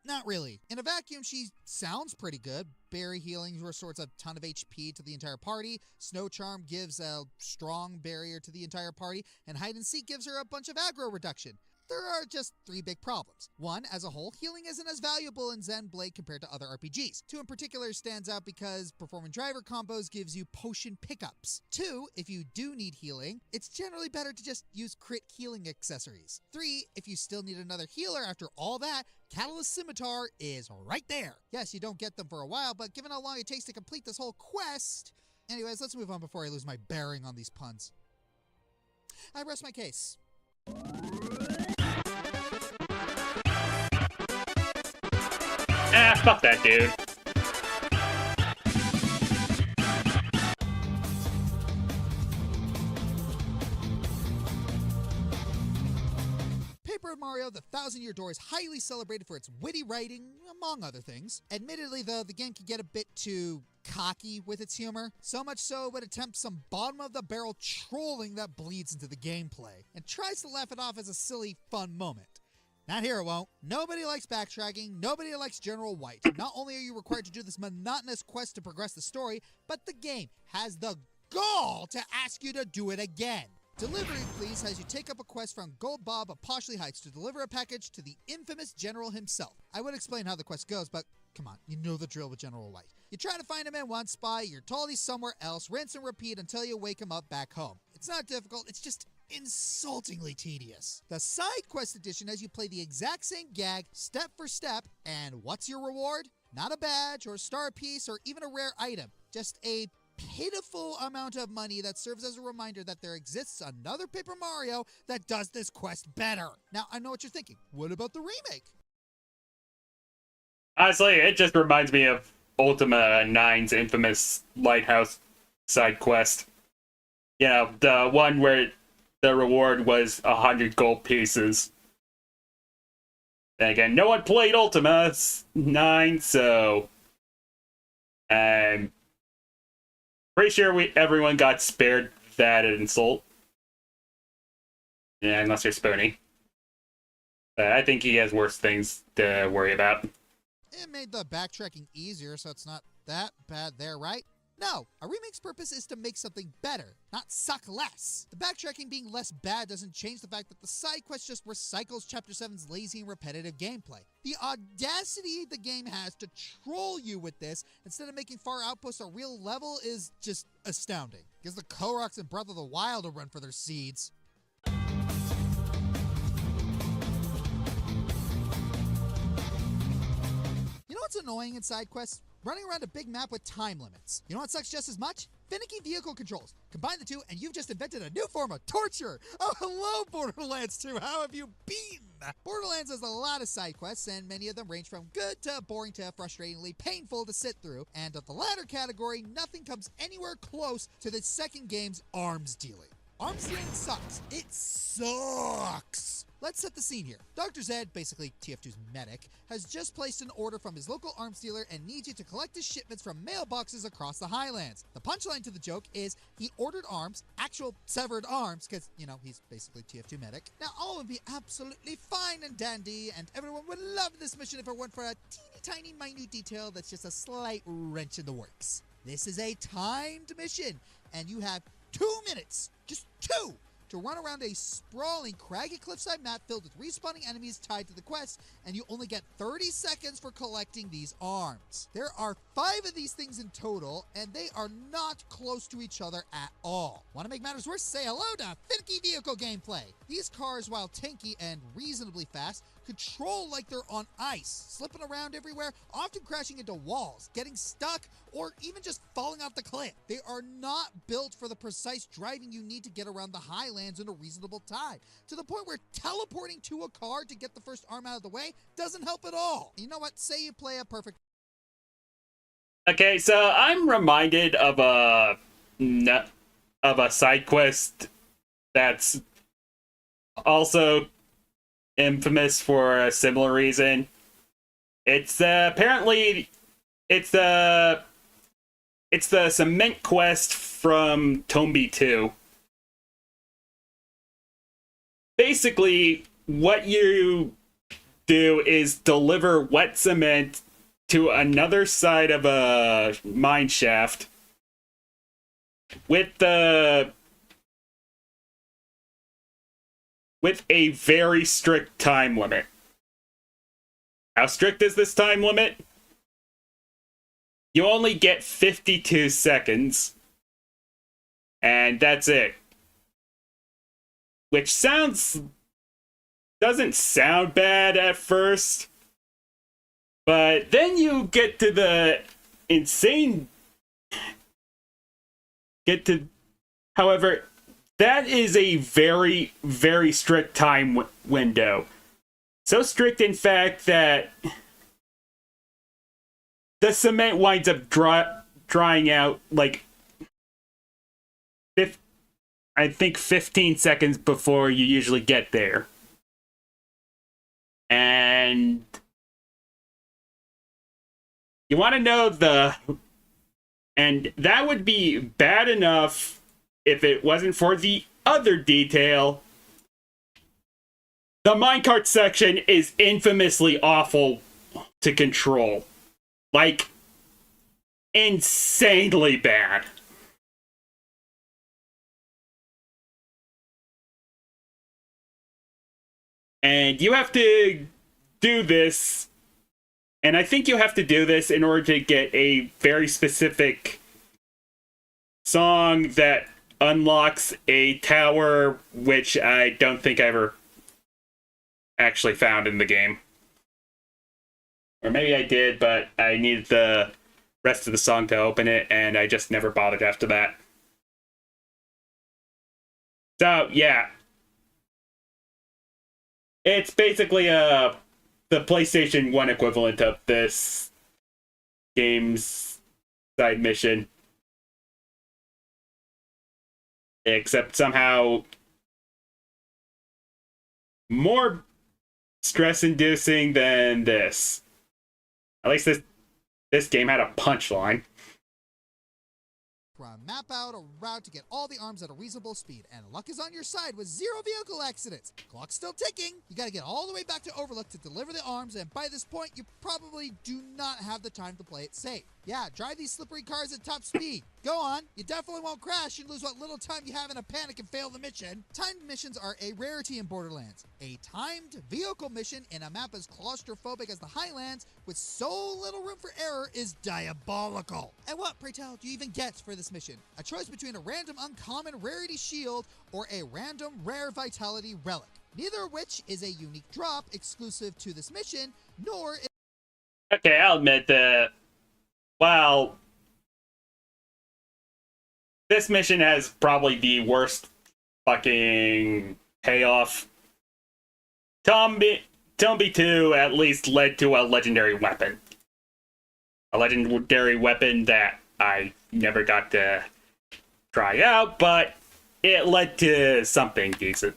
not really. In a vacuum, she sounds pretty good. Berry healing restores a ton of HP to the entire party. Snow Charm gives a strong barrier to the entire party. And Hide and Seek gives her a bunch of aggro reduction. There are just 3 big problems. 1, as a whole, healing isn't as valuable in Zen Blade compared to other RPGs. 2 in particular stands out because performing driver combos gives you potion pickups. 2, if you do need healing, it's generally better to just use crit healing accessories. 3, if you still need another healer after all that, Catalyst Scimitar is right there. Yes, you don't get them for a while, but given how long it takes to complete this whole quest... Anyways, let's move on before I lose my bearing on these puns. I rest my case. Fuck that dude. Paper Mario: The Thousand-Year Door is highly celebrated for its witty writing, among other things. Admittedly, though, the game can get a bit too cocky with its humor. So much so it would attempt some bottom-of-the-barrel trolling that bleeds into the gameplay, and tries to laugh it off as a silly, fun moment. Not here, it won't. Nobody likes backtracking. Nobody likes General White. Not only are you required to do this monotonous quest to progress the story, but the game has the gall to ask you to do it again. Delivery Please has you take up a quest from Gold Bob of Poshley Heights to deliver a package to the infamous General himself. I would explain how the quest goes, but come on, you know the drill with General White. You try to find him in one spot, you're told he's somewhere else, rinse and repeat until you wake him up back home. It's not difficult, it's just insultingly tedious. The side quest edition has you play the exact same gag, step for step, and what's your reward? Not a badge or a star piece or even a rare item, just a pitiful amount of money that serves as a reminder that there exists another Paper Mario that does this quest better. Now, I know what you're thinking. What about the remake? Honestly, it just reminds me of Ultima 9's infamous Lighthouse side quest. You know, the one where the reward was 100 gold pieces. And again, no one played Ultima 9, so I'm pretty sure everyone got spared that insult. Yeah, unless you're Spoony. But I think he has worse things to worry about. It made the backtracking easier, so it's not that bad there, right? No, a remake's purpose is to make something better, not suck less. The backtracking being less bad doesn't change the fact that the side quest just recycles Chapter 7's lazy and repetitive gameplay. The audacity the game has to troll you with this instead of making Far Outpost a real level is just astounding. Gives the Koroks and Breath of the Wild a run for their seeds. You know what's annoying in side quests? Running around a big map with time limits. You know what sucks just as much? Finicky vehicle controls. Combine the two and you've just invented a new form of torture. Oh, hello, Borderlands 2. How have you been? Borderlands has a lot of side quests, and many of them range from good to boring to frustratingly painful to sit through. And of the latter category, nothing comes anywhere close to the second game's arms dealing. Arms dealing sucks. It sucks. Let's set the scene here. Dr. Zed, basically TF2's medic, has just placed an order from his local arms dealer and needs you to collect his shipments from mailboxes across the Highlands. The punchline to the joke is he ordered arms, actual severed arms, because, you know, he's basically TF2 medic. Now, all would be absolutely fine and dandy, and everyone would love this mission if it weren't for a teeny tiny minute detail that's just a slight wrench in the works. This is a timed mission, and you have 2 minutes, just 2, to run around a sprawling, craggy cliffside map filled with respawning enemies tied to the quest, and you only get 30 seconds for collecting these arms. There are 5 of these things in total, and they are not close to each other at all. Want to make matters worse? Say hello to finicky vehicle gameplay. These cars, while tanky and reasonably fast, control like they're on ice, slipping around everywhere, often crashing into walls, getting stuck, or even just falling off the cliff. They are not built for the precise driving you need to get around the Highlands in a reasonable time, to the point where teleporting to a car to get the first arm out of the way doesn't help at all. You know what? Say you play a perfect... Okay, so I'm reminded of a side quest that's also infamous for a similar reason. It's apparently it's the cement quest from Tomb 2. Basically, what you do is deliver wet cement to another side of a mine shaft with a very strict time limit. How strict is this time limit? You only get 52 seconds, and that's it. Which doesn't sound bad at first, but then you get to the however, that is a very, very strict time window. So strict, in fact, that the cement winds up drying out, like, I think 15 seconds before you usually get there. And you want to know and that would be bad enough if it wasn't for the other detail. The minecart section is infamously awful to control. Like, insanely bad. And you have to do this, and I think you have to do this in order to get a very specific song that unlocks a tower, which I don't think I ever actually found in the game. Or maybe I did, but I needed the rest of the song to open it, and I just never bothered after that. So, yeah. It's basically the PlayStation 1 equivalent of this game's side mission. Except somehow more stress-inducing than this. At least this game had a punchline. Map out a route to get all the arms at a reasonable speed, and luck is on your side with 0 vehicle accidents. Clock's still ticking. You gotta get all the way back to Overlook to deliver the arms, and by this point, you probably do not have the time to play it safe. Yeah, drive these slippery cars at top speed. Go on. You definitely won't crash and lose what little time you have in a panic and fail the mission. Timed missions are a rarity in Borderlands. A timed vehicle mission in a map as claustrophobic as the Highlands with so little room for error is diabolical. And what, pray tell, do you even get for this mission? A choice between a random uncommon rarity shield or a random rare vitality relic. Neither of which is a unique drop exclusive to this mission, nor is... Okay, I'll admit that, while this mission has probably the worst fucking payoff, Tomb 2 at least led to a legendary weapon. A legendary weapon that I never got to try out, but it led to something decent.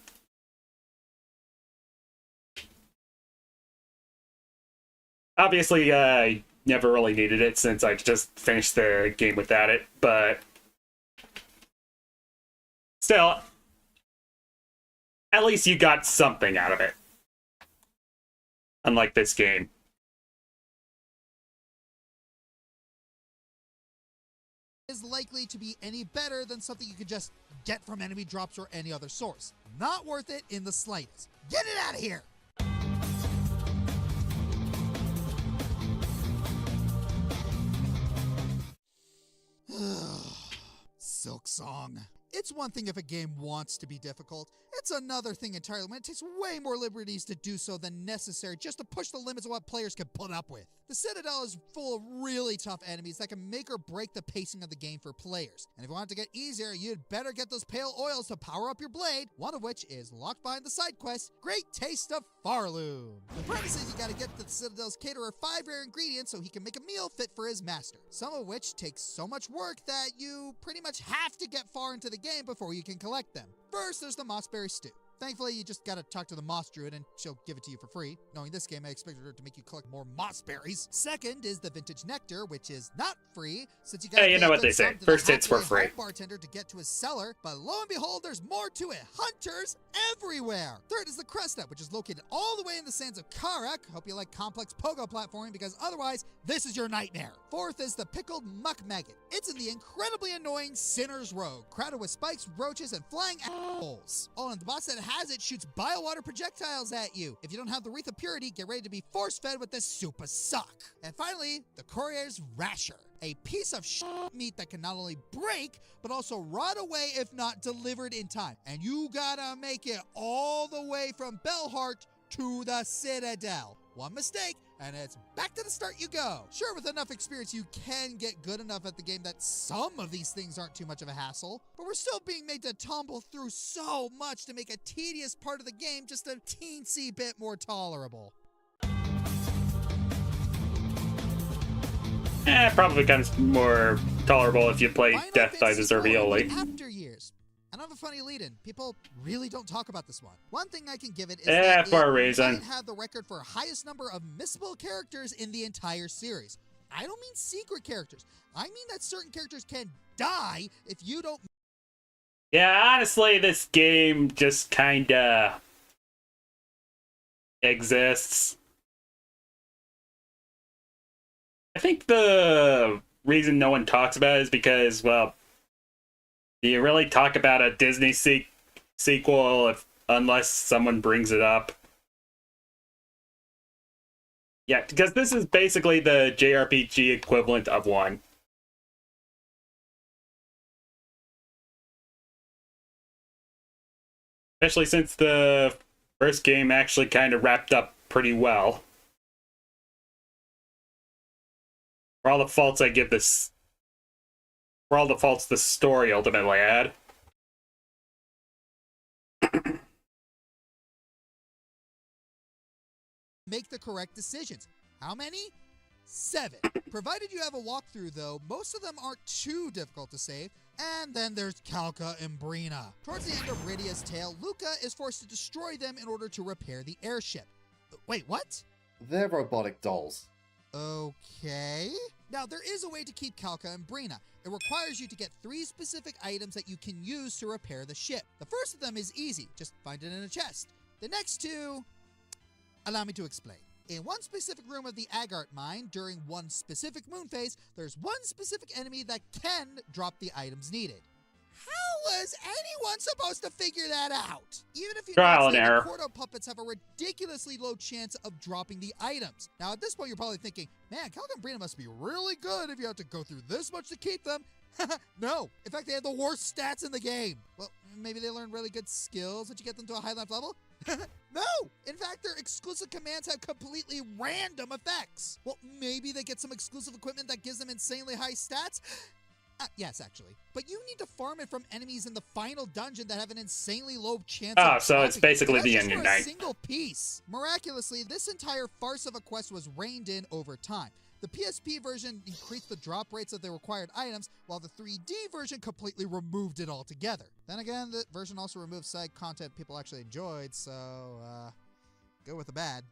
Obviously, I never really needed it since I just finished the game without it, but still, at least you got something out of it. Unlike this game. Is likely to be any better than something you could just get from enemy drops or any other source. Not worth it in the slightest. Get it out of here! Silk Song. It's one thing if a game wants to be difficult. It's another thing entirely when it takes way more liberties to do so than necessary just to push the limits of what players can put up with. The Citadel is full of really tough enemies that can make or break the pacing of the game for players. And if you want it to get easier, you'd better get those pale oils to power up your blade, one of which is locked behind the side quest, Great Taste of Farloom. The premise is you gotta get the Citadel's caterer 5 rare ingredients so he can make a meal fit for his master. Some of which takes so much work that you pretty much have to get far into the game before you can collect them. First, there's the Mossberry Stew. Thankfully, you just gotta talk to the Moss Druid and she'll give it to you for free. Knowing this game, I expected her to make you collect more moss berries. Second is the Vintage Nectar, which is not free, since you gotta Hey, you know what they say. First hits for free. Bartender to get to his cellar, but lo and behold, there's more to it. Hunters everywhere. Third is the Cresta, which is located all the way in the sands of Karak. Hope you like complex pogo platforming, because otherwise, this is your nightmare. Fourth is the Pickled Muck Maggot. It's in the incredibly annoying Sinner's Road, crowded with spikes, roaches, and flying assholes. Oh, and the boss that has it shoots biowater projectiles at you. If you don't have the Wreath of Purity, get ready to be force-fed with this super suck. And finally, the Courier's Rasher, a piece of meat that can not only break, but also rot away if not delivered in time. And you gotta make it all the way from Bellheart to the Citadel. One mistake, and it's back to the start you go. Sure, with enough experience, you can get good enough at the game that some of these things aren't too much of a hassle, but we're still being made to tumble through so much to make a tedious part of the game just a teensy bit more tolerable. Probably becomes more tolerable if you play Final Death by Fantasy Zervioli. After years. And I have a funny lead-in. People really don't talk about this one. One thing I can give it is that for a it reason. might have the record for highest number of missable characters in the entire series. I don't mean secret characters. I mean that certain characters can die if you don't... Yeah, honestly, this game just kinda exists. I think the reason no one talks about it is because, well, do you really talk about a Disney sequel unless someone brings it up? Yeah, because this is basically the JRPG equivalent of one. Especially since the first game actually kind of wrapped up pretty well. For all the faults I give this... For all the faults the story ultimately had. Make the correct decisions. How many? 7. Provided you have a walkthrough, though, most of them aren't too difficult to save. And then there's Calca and Brina. Towards the end of Rydia's tale, Luca is forced to destroy them in order to repair the airship. Wait, what? They're robotic dolls. Okay. Now, there is a way to keep Calca and Brina. It requires you to get 3 specific items that you can use to repair the ship. The first of them is easy. Just find it in a chest. The next 2... Allow me to explain. In one specific room of the Agart mine, during one specific moon phase, there's one specific enemy that can drop the items needed. How was anyone supposed to figure that out? Even if you Trial and error. The Cordo puppets have a ridiculously low chance of dropping the items. Now, at this point, you're probably thinking, man, Calca and Brina must be really good if you have to go through this much to keep them. No. In fact, they have the worst stats in the game. Well, maybe they learned really good skills that you get them to a high enough level? No! In fact, their exclusive commands have completely random effects. Well, maybe they get some exclusive equipment that gives them insanely high stats? Yes, actually. But you need to farm it from enemies in the final dungeon that have an insanely low chance of so it's dropping. basically That's the just Onion for a Knight. single piece. Miraculously, this entire farce of a quest was reined in over time. The PSP version increased the drop rates of the required items, while the 3D version completely removed it altogether. Then again, the version also removed side content people actually enjoyed, so, go with the bad.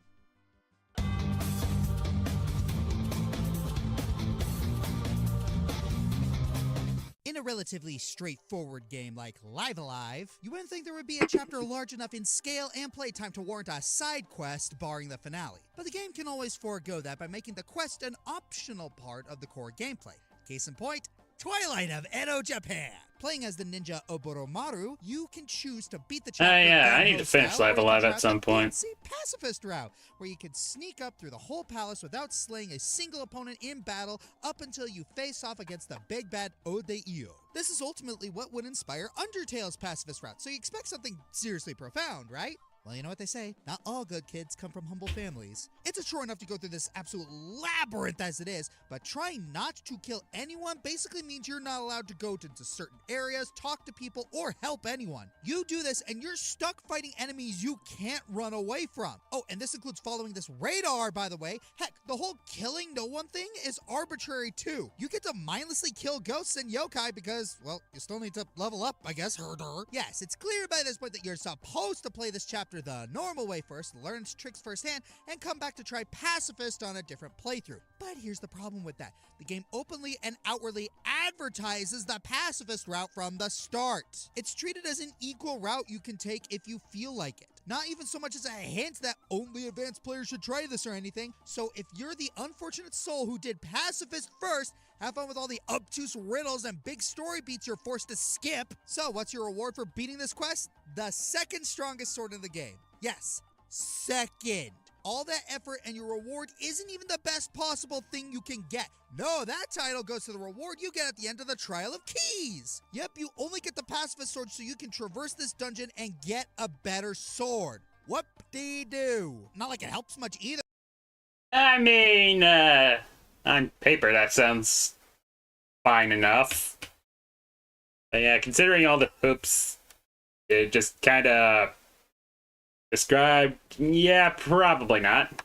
a relatively straightforward game like Live Alive, you wouldn't think there would be a chapter large enough in scale and playtime to warrant a side quest barring the finale. But the game can always forego that by making the quest an optional part of the core gameplay. Case in point, Twilight of Edo, Japan. Playing as the ninja Oboromaru, you can choose to beat the chapter. Yeah, I need to finish Live Alive at some point. Pacifist route, where you can sneak up through the whole palace without slaying a single opponent in battle up until you face off against the big bad Odeio. This is ultimately what would inspire Undertale's pacifist route, so you expect something seriously profound, right? Well, you know what they say, not all good kids come from humble families. It's a chore enough to go through this absolute labyrinth as it is, but trying not to kill anyone basically means you're not allowed to go into certain areas, talk to people, or help anyone. You do this and you're stuck fighting enemies you can't run away from. Oh, and this includes following this radar, by the way. Heck, the whole killing no one thing is arbitrary too. You get to mindlessly kill ghosts and yokai because, well, you still need to level up, I guess, herder. Yes, it's clear by this point that you're supposed to play this chapter the normal way first, learn tricks firsthand, and come back to try pacifist on a different playthrough. But here's the problem with that. The game openly and outwardly advertises the pacifist route from the start. It's treated as an equal route you can take if you feel like it. Not even so much as a hint that only advanced players should try this or anything. So if you're the unfortunate soul who did pacifist first, have fun with all the obtuse riddles and big story beats you're forced to skip. So what's your reward for beating this quest? The second strongest sword in the game. Yes, second. All that effort and your reward isn't even the best possible thing you can get. No, that title goes to the reward you get at the end of the Trial of Keys. Yep, you only get the pacifist sword so you can traverse this dungeon and get a better sword. Whoop-dee-doo. Not like it helps much either. I mean, on paper that sounds fine enough. But yeah, considering all the hoops it just kind of described, yeah, probably not.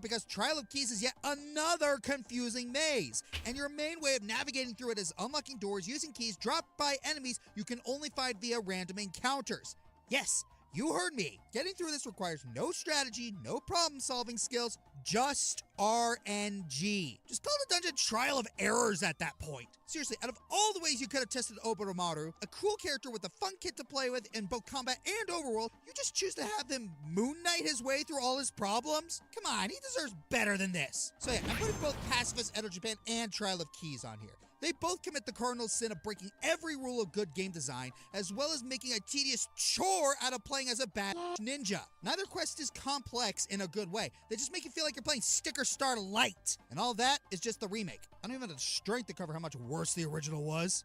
Because Trial of Keys is yet another confusing maze, and your main way of navigating through it is unlocking doors using keys dropped by enemies you can only find via random encounters. Yes, you heard me. Getting through this requires no strategy, no problem-solving skills, just RNG. Just call the dungeon Trial of Errors at that point. Seriously, out of all the ways you could have tested Oboromaru, a cool character with a fun kit to play with in both combat and overworld, you just choose to have him Moon Knight his way through all his problems? Come on, he deserves better than this. So yeah, I'm putting both Pacifist Edo Japan and Trial of Keys on here. They both commit the cardinal sin of breaking every rule of good game design, as well as making a tedious chore out of playing as a bad ninja. Neither quest is complex in a good way. They just make you feel like you're playing Sticker Star Light. And all that is just the remake. I don't even have the strength to cover how much worse the original was.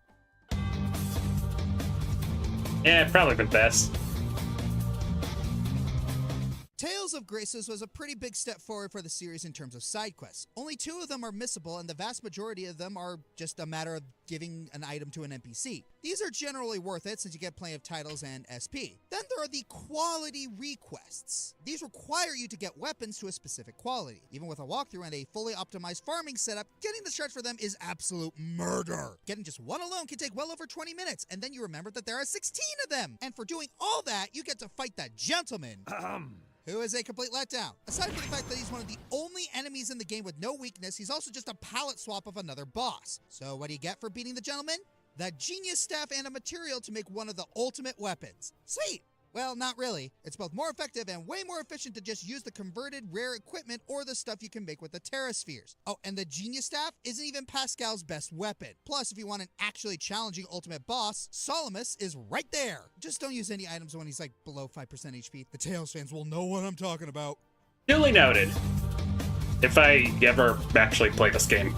Yeah, probably the best. Tales of Graces was a pretty big step forward for the series in terms of side quests. Only 2 of them are missable, and the vast majority of them are just a matter of giving an item to an NPC. These are generally worth it since you get plenty of titles and SP. Then there are the quality requests. These require you to get weapons to a specific quality. Even with a walkthrough and a fully optimized farming setup, getting the shards for them is absolute murder. Getting just one alone can take well over 20 minutes, and then you remember that there are 16 of them. And for doing all that, you get to fight that gentleman. Who is a complete letdown. Aside from the fact that he's one of the only enemies in the game with no weakness, he's also just a palette swap of another boss. So what do you get for beating the gentleman? The genius staff and a material to make one of the ultimate weapons. Sweet! Well, not really. It's both more effective and way more efficient to just use the converted rare equipment or the stuff you can make with the Terra Spheres. Oh, and the Genius Staff isn't even Pascal's best weapon. Plus, if you want an actually challenging ultimate boss, Solomus is right there. Just don't use any items when he's like below 5% HP. The Tales fans will know what I'm talking about. Duly noted. If I ever actually play this game.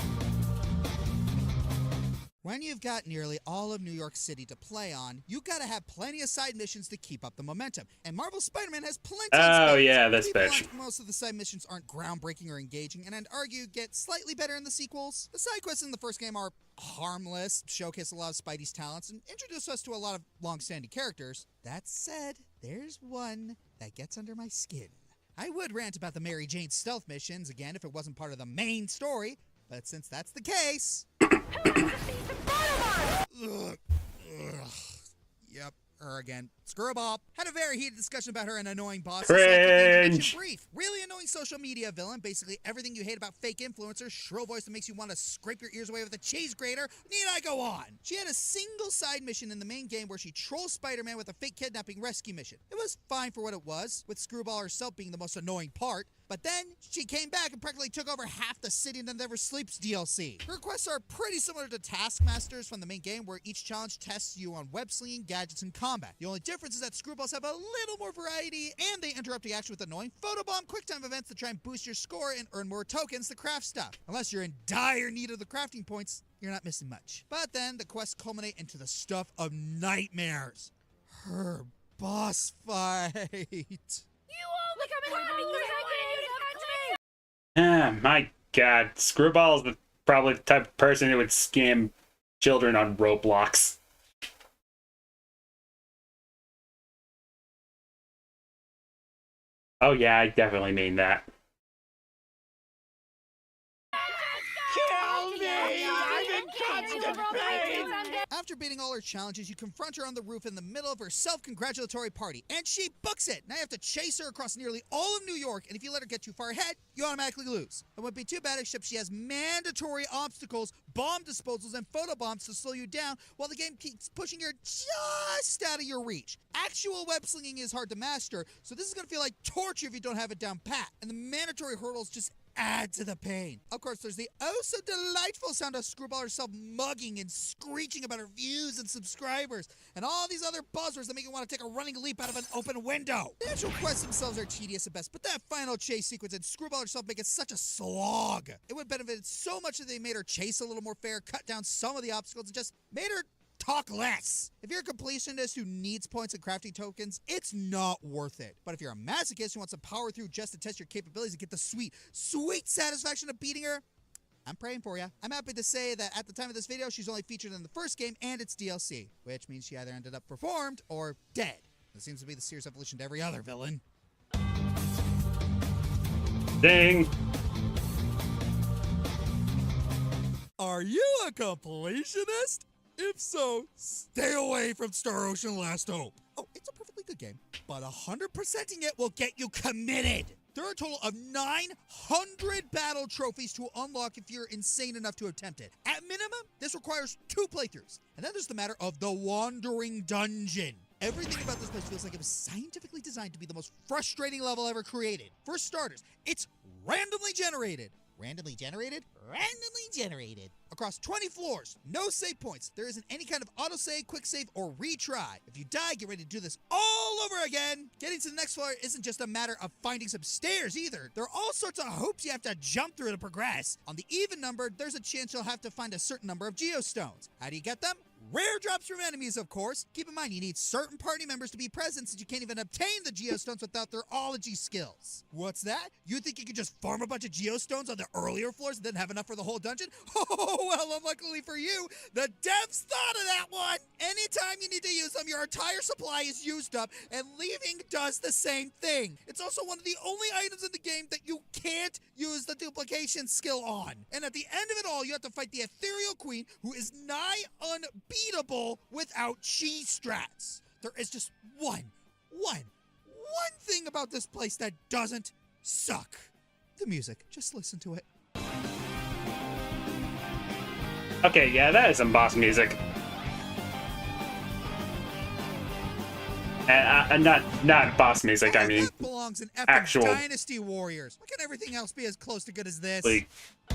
When you've got nearly all of New York City to play on, you gotta have plenty of side missions to keep up the momentum. And Marvel Spider-Man has plenty of Oh space. yeah, this People bitch. like most of the side missions aren't groundbreaking or engaging, and I'd argue get slightly better in the sequels. The side quests in the first game are harmless, showcase a lot of Spidey's talents, and introduce us to a lot of long-standing characters. That said, there's one that gets under my skin. I would rant about the Mary Jane stealth missions again if it wasn't part of the main story, but since that's the case... Ugh. Yep, Her again. Screwball. Had a very heated discussion about her and annoying boss. Cringe. Brief. Really annoying social media villain. Basically everything you hate about fake influencers. Shrill voice that makes you want to scrape your ears away with a cheese grater. Need I go on? She had a single side mission in the main game where she trolls Spider-Man with a fake kidnapping rescue mission. It was fine for what it was, with Screwball herself being the most annoying part. But then, she came back and practically took over half the City That Never Sleeps DLC. Her quests are pretty similar to Taskmasters from the main game, where each challenge tests you on web slinging, gadgets, and combat. The only difference is that Screwballs have a little more variety, and they interrupt the action with annoying photobomb quicktime events that try and boost your score and earn more tokens to craft stuff. Unless you're in dire need of the crafting points, you're not missing much. But then, the quests culminate into the stuff of nightmares. Her boss fight. You only come and hurt me because I wanted you to catch me! My god, Screwball is probably the type of person who would scam children on Roblox. Oh yeah, I definitely mean that. Kill me! I'm in constant pain! After beating all her challenges, you confront her on the roof in the middle of her self-congratulatory party, and she books it! Now you have to chase her across nearly all of New York, and if you let her get too far ahead, you automatically lose. It wouldn't be too bad except she has mandatory obstacles, bomb disposals, and photobombs to slow you down while the game keeps pushing her just out of your reach. Actual web slinging is hard to master, so this is going to feel like torture if you don't have it down pat, and the mandatory hurdles just add to the pain. Of course, there's the oh-so-delightful sound of Screwball herself mugging and screeching about her views and subscribers, and all these other buzzwords that make you want to take a running leap out of an open window. The actual quests themselves are tedious at best, but that final chase sequence and Screwball herself make it such a slog. It would benefit so much if they made her chase a little more fair, cut down some of the obstacles, and just made her talk less. If you're a completionist who needs points and crafting tokens, it's not worth it. But if you're a masochist who wants to power through just to test your capabilities and get the sweet, sweet satisfaction of beating her, I'm praying for you. I'm happy to say that at the time of this video, she's only featured in the first game and its DLC, which means she either ended up performed or dead. This seems to be the serious evolution to every other villain. Ding! Are you a completionist? If so, stay away from Star Ocean Last Hope. Oh, it's a perfectly good game, but 100%ing it will get you committed. There are a total of 900 battle trophies to unlock if you're insane enough to attempt it. At minimum, this requires 2 playthroughs. And then there's the matter of the Wandering Dungeon. Everything about this place feels like it was scientifically designed to be the most frustrating level ever created. For starters, it's randomly generated. Randomly generated? Randomly generated. Across 20 floors, no save points. There isn't any kind of autosave, quick save, or retry. If you die, get ready to do this all over again. Getting to the next floor isn't just a matter of finding some stairs either. There are all sorts of hoops you have to jump through to progress. On the even number, there's a chance you'll have to find a certain number of geostones. How do you get them? Rare drops from enemies, of course. Keep in mind, you need certain party members to be present since you can't even obtain the geostones without their ology skills. What's that? You think you could just farm a bunch of geostones on the earlier floors and then have enough for the whole dungeon? Oh, well, unluckily for you, the devs thought of that one! Anytime you need to use them, your entire supply is used up, and leaving does the same thing. It's also one of the only items in the game that you can't use the duplication skill on. And at the end of it all, you have to fight the Ethereal Queen, who is nigh unbeatable without cheese strats. There is just one thing about this place that doesn't suck. The music. Just listen to it. Okay, yeah, that is some boss music. And not boss music, I mean That belongs in actual Dynasty Warriors. Why can't everything else be as close to good as this?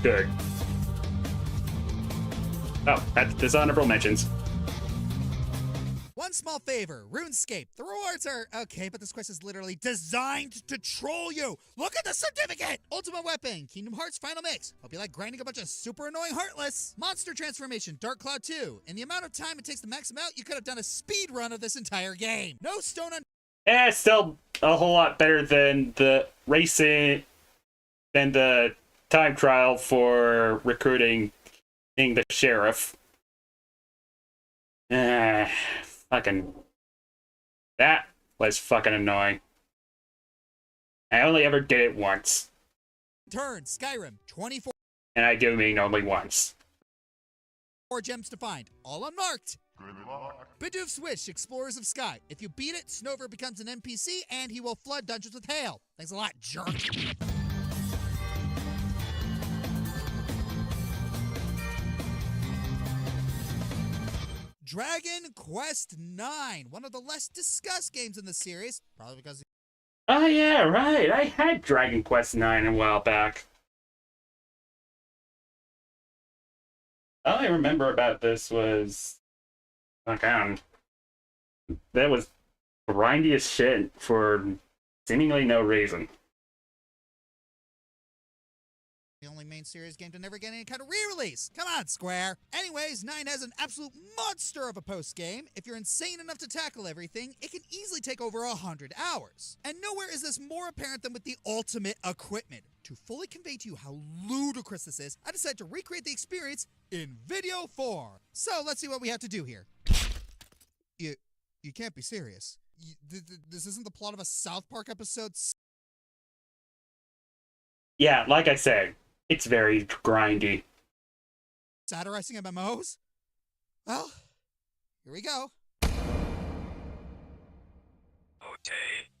good. Oh, that's dishonorable mentions. One small favor, RuneScape. The rewards are okay, but this quest is literally designed to troll you. Look at the certificate! Ultimate Weapon, Kingdom Hearts Final Mix. Hope you like grinding a bunch of super annoying Heartless. Monster Transformation, Dark Cloud 2. In the amount of time it takes to max them out, you could have done a speed run of this entire game. No stone on... It's still a whole lot better than the racing, than the time trial for recruiting the sheriff. Fucking... That was fucking annoying. I only ever did it once. Turn, Skyrim, 24 And I do mean only once. gems to find, all unmarked. Good luck. Bidoof Switch, Explorers of Sky. If you beat it, Snover becomes an NPC and he will flood dungeons with hail. Thanks a lot, jerk. Dragon Quest IX, one of the less discussed games in the series, probably because... Oh yeah, right. I had Dragon Quest IX a while back. All I remember about this was... that was grindy as shit for seemingly no reason. The only main series game to never get any kind of re-release. Come on, Square. Anyways, 9 has an absolute monster of a post-game. If you're insane enough to tackle everything, it can easily take over 100 hours. And nowhere is this more apparent than with the ultimate equipment. To fully convey to you how ludicrous this is, I decided to recreate the experience in video form. So let's see what we have to do here. You can't be serious. This isn't the plot of a South Park episode. Yeah, like I said, it's very grindy. Satirizing MMOs? Well, here we go. Okay,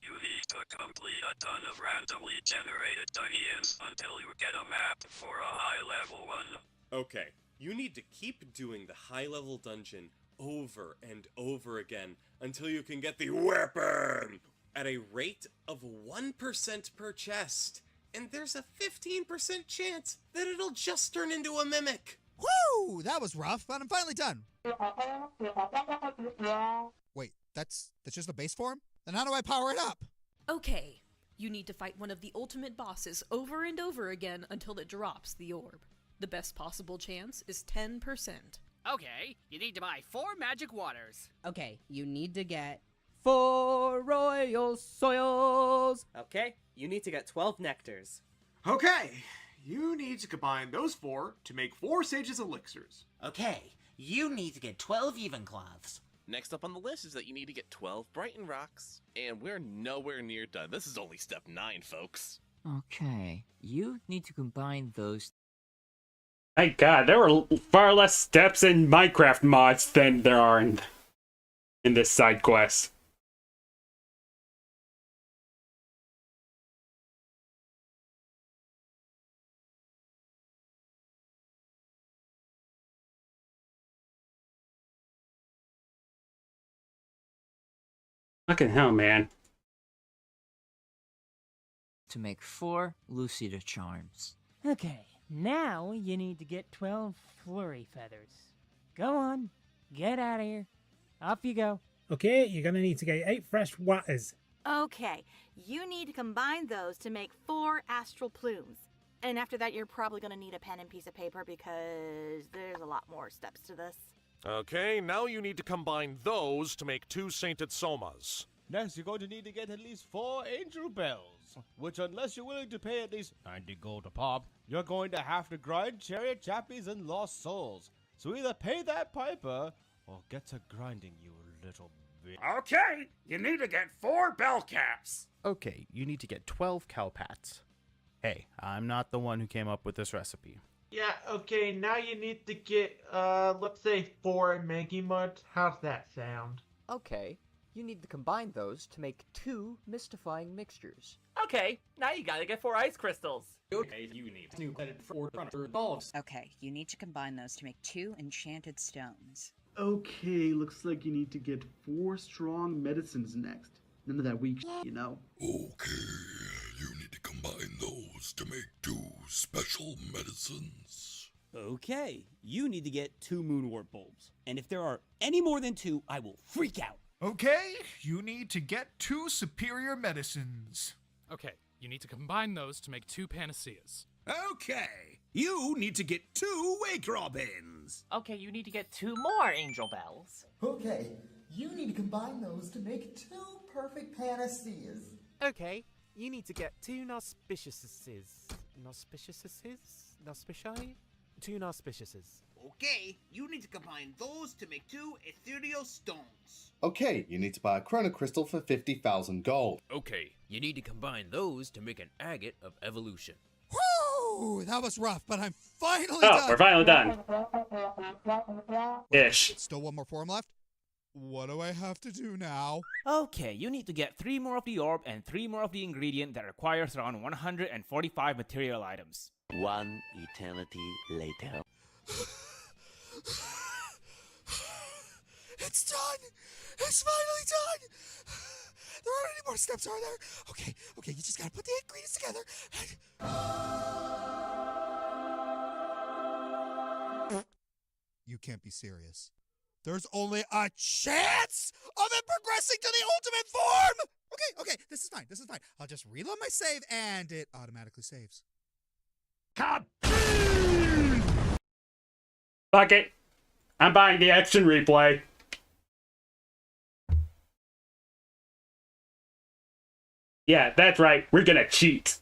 you need to complete a ton of randomly generated dungeons until you get a map for a high-level one. Okay, you need to keep doing the high-level dungeon over and over again until you can get the weapon at a rate of 1% per chest. And there's a 15% chance that it'll just turn into a mimic. Woo! That was rough, but I'm finally done. Wait, that's just the base form? Then how do I power it up? Okay, you need to fight one of the ultimate bosses over and over again until it drops the orb. The best possible chance is 10%. Okay, you need to buy 4 magic waters. Okay, you need to get 4 royal soils. Okay, you need to get 12 nectars. Okay, you need to combine those 4 to make 4 sages elixirs. Okay, you need to get 12 even cloths. Next up on the list is that you need to get 12 Brighton rocks, and we're nowhere near done. This is only step 9, folks. Okay, you need to combine those. My god, there were far less steps in Minecraft mods than there are in this side quest. Fucking hell, man. To make 4 Lucida charms. Okay, now you need to get 12 flurry feathers. Go on, get out of here. Off you go. Okay, you're gonna need to get 8 fresh watters. Okay, you need to combine those to make 4 astral plumes. And after that, you're probably gonna need a pen and piece of paper because there's a lot more steps to this. Okay, now you need to combine those to make 2 Sainted Somas. Next, you're going to need to get at least 4 angel bells, which unless you're willing to pay at least 90 gold a pop, you're going to have to grind chariot chappies and lost souls. So either pay that piper, or get to grinding, you little bitch. Okay, you need to get 4 bell caps. Okay, you need to get 12 cowpats. Hey, I'm not the one who came up with this recipe. Yeah, okay, now you need to get, let's say 4 Maggie Muds. How's that sound? Okay, you need to combine those to make 2 mystifying mixtures. Okay, now you gotta get 4 ice crystals. Okay, you need to get 4 fronter dolls. Okay, you need to combine those to make 2 enchanted stones. Okay, looks like you need to get 4 strong medicines next. None of that weak shit, you know. Okay, you need to combine those to make 2 special medicines. Okay, you need to get 2 moonwort bulbs. And if there are any more than 2, I will freak out. Okay, you need to get 2 superior medicines. Okay, you need to combine those to make 2 panaceas. Okay, you need to get 2 wake robins. Okay, you need to get 2 more angel bells. Okay, you need to combine those to make 2 perfect panaceas. Okay, you need to get 2 Nauspiciouses. Nauspicii? 2 Nauspiciouses. Okay, you need to combine those to make 2 ethereal stones. Okay, you need to buy a chrono crystal for 50,000 gold. Okay, you need to combine those to make an agate of evolution. Woo! Ooh, that was rough, but I'm finally Oh, done. we're finally done. Ish. Still one more form left? What do I have to do now? Okay, you need to get 3 more of the orb and 3 more of the ingredient that requires around 145 material items. 1 eternity later. It's done! It's finally done! There aren't any more steps, are there? Okay, you just gotta put the ingredients together and... You can't be serious. There's only a chance of it progressing to the ultimate form! Okay, this is fine. I'll just reload my save and it automatically saves. Fuck it. I'm buying the action replay. Yeah, that's right. We're gonna cheat.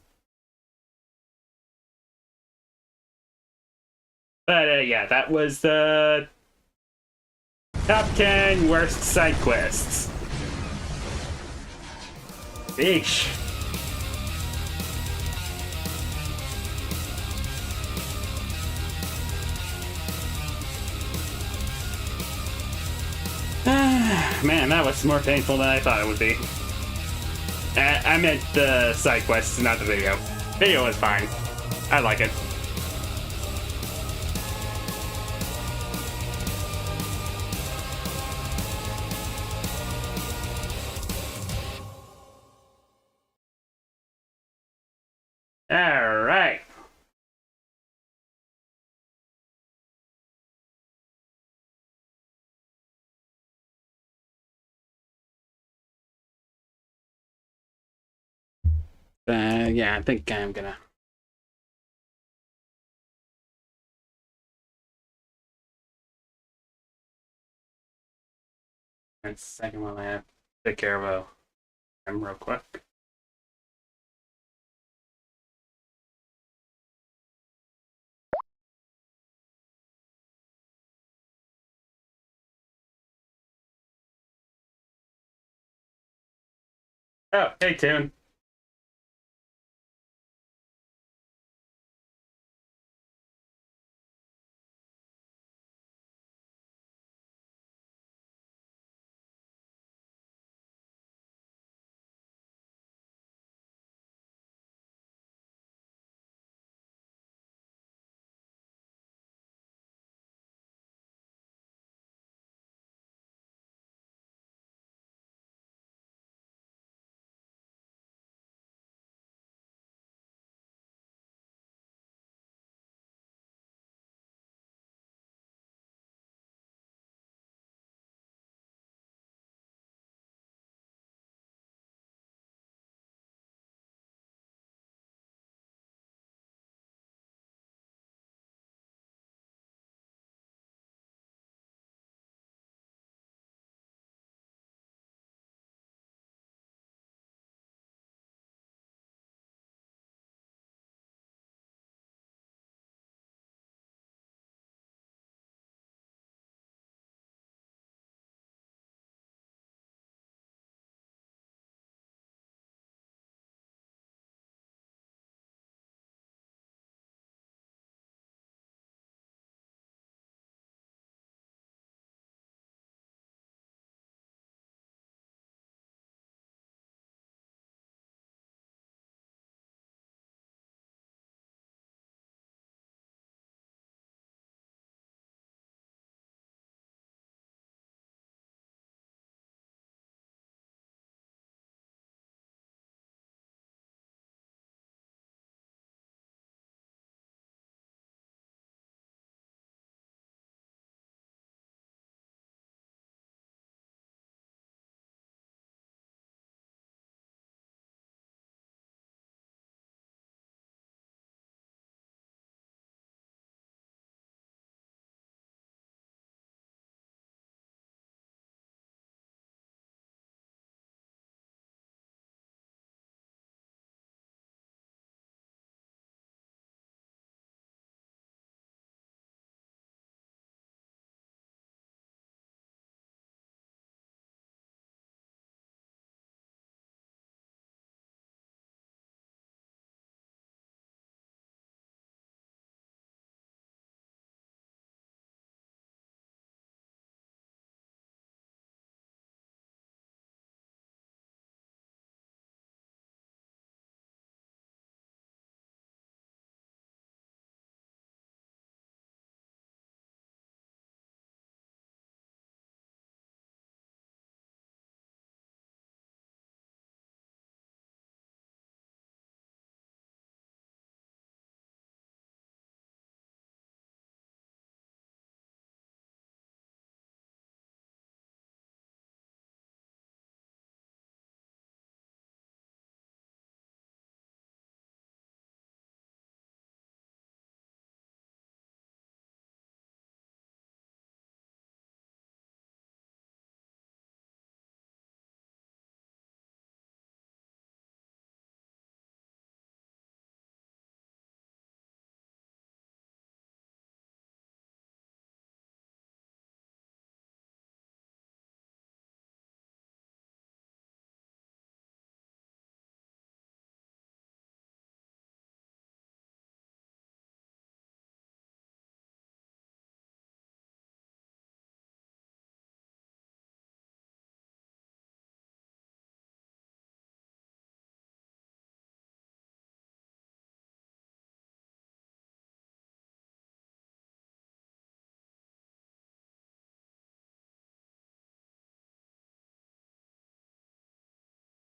But yeah, that was the top 10 worst side quests. Eesh. Man, that was more painful than I thought it would be. I meant the side quests, not the video. Video was fine. I like it. All right. Yeah, I think I'm gonna. And second one, I have to take care of him real quick. Oh, hey, Toon.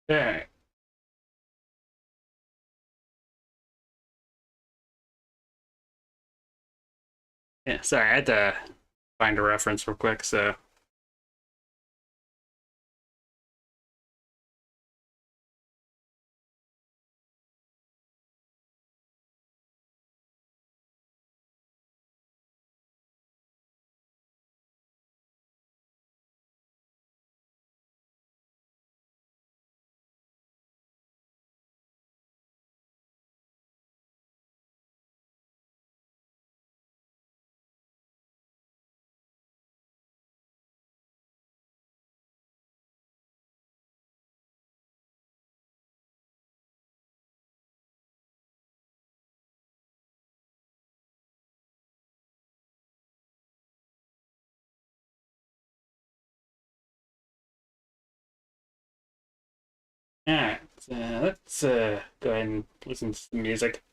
Alright. Yeah, sorry, I had to find a reference real quick, so. Alright, let's go ahead and listen to some music.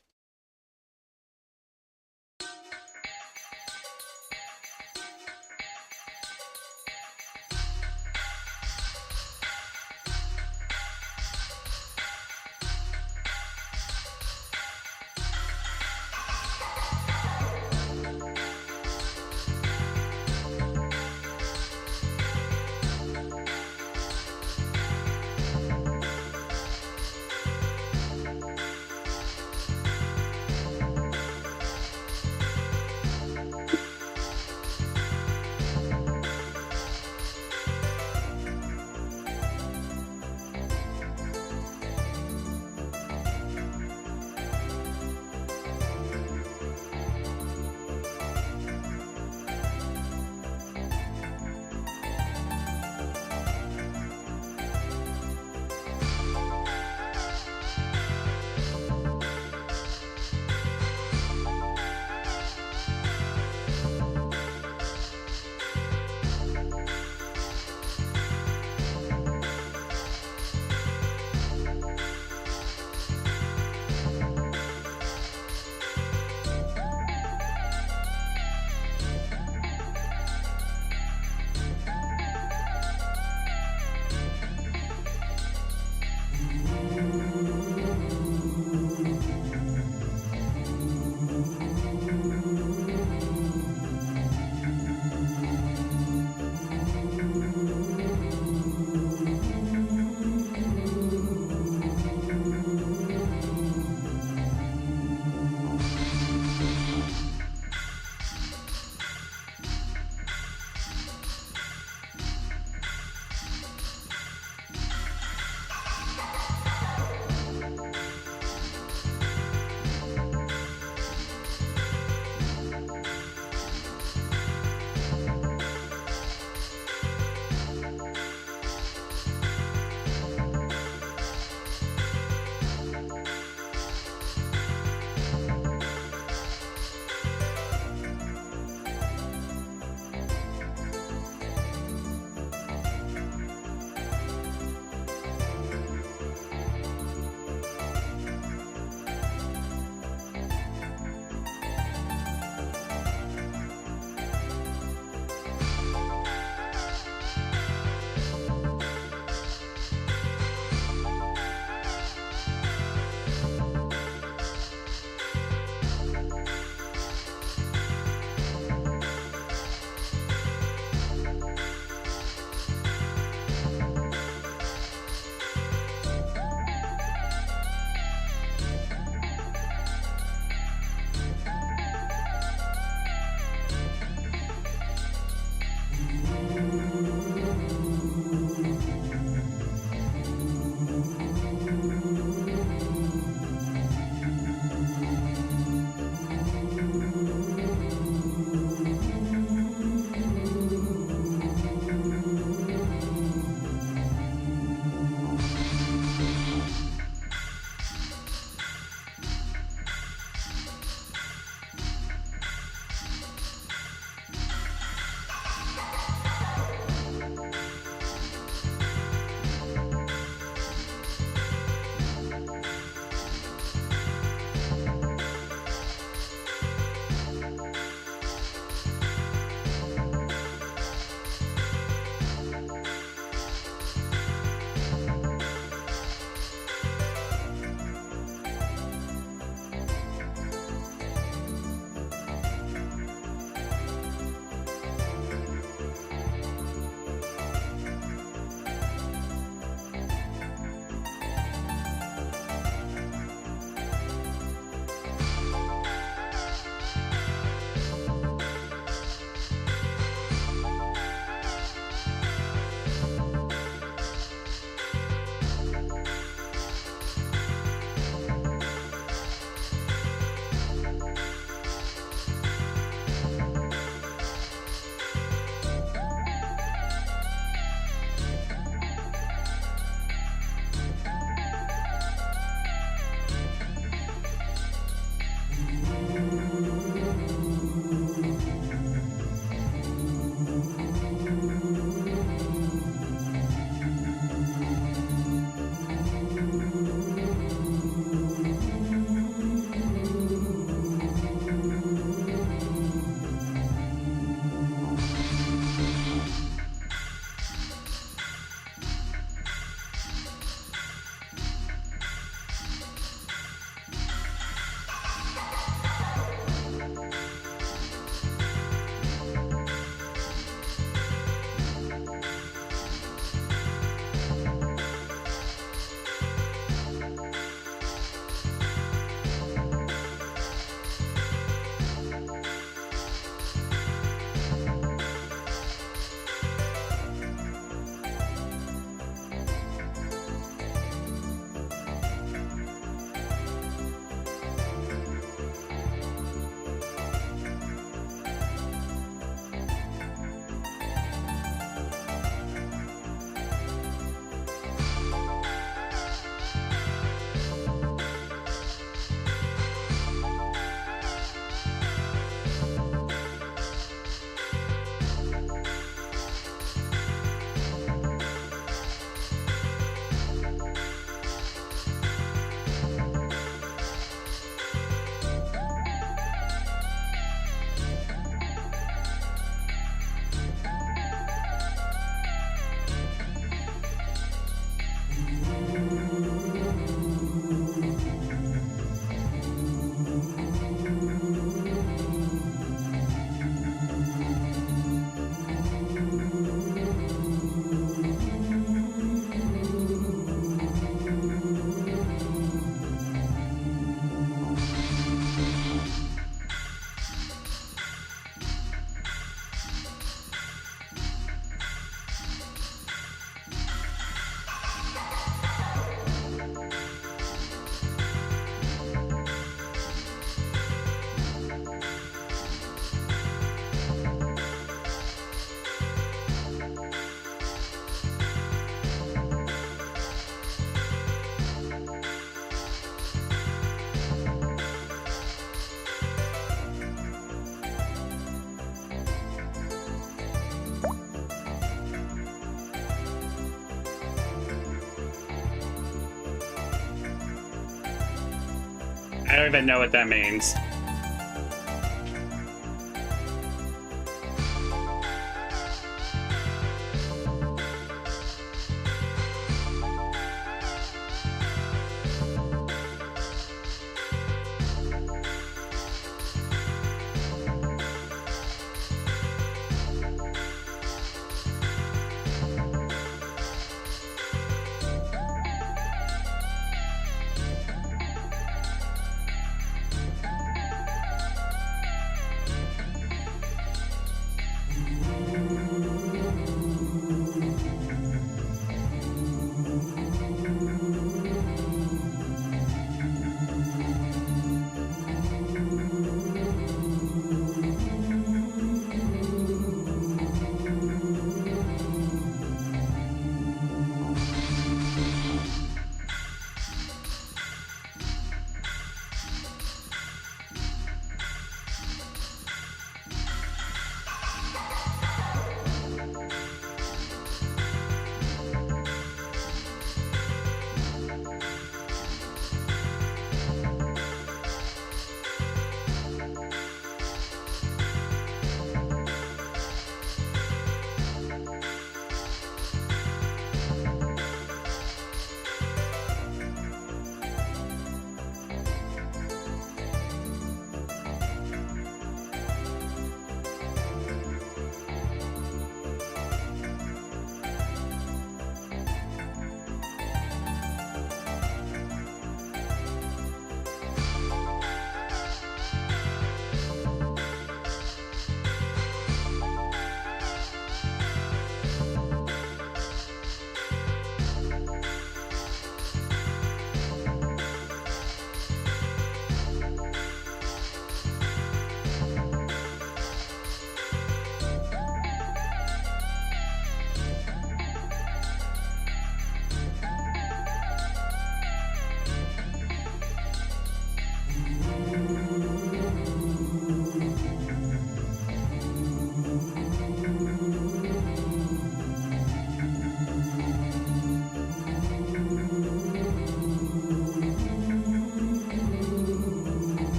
I don't even know what that means.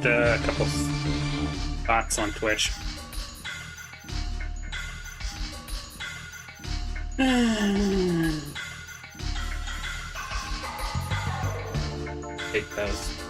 a couple bots on Twitch. Take those.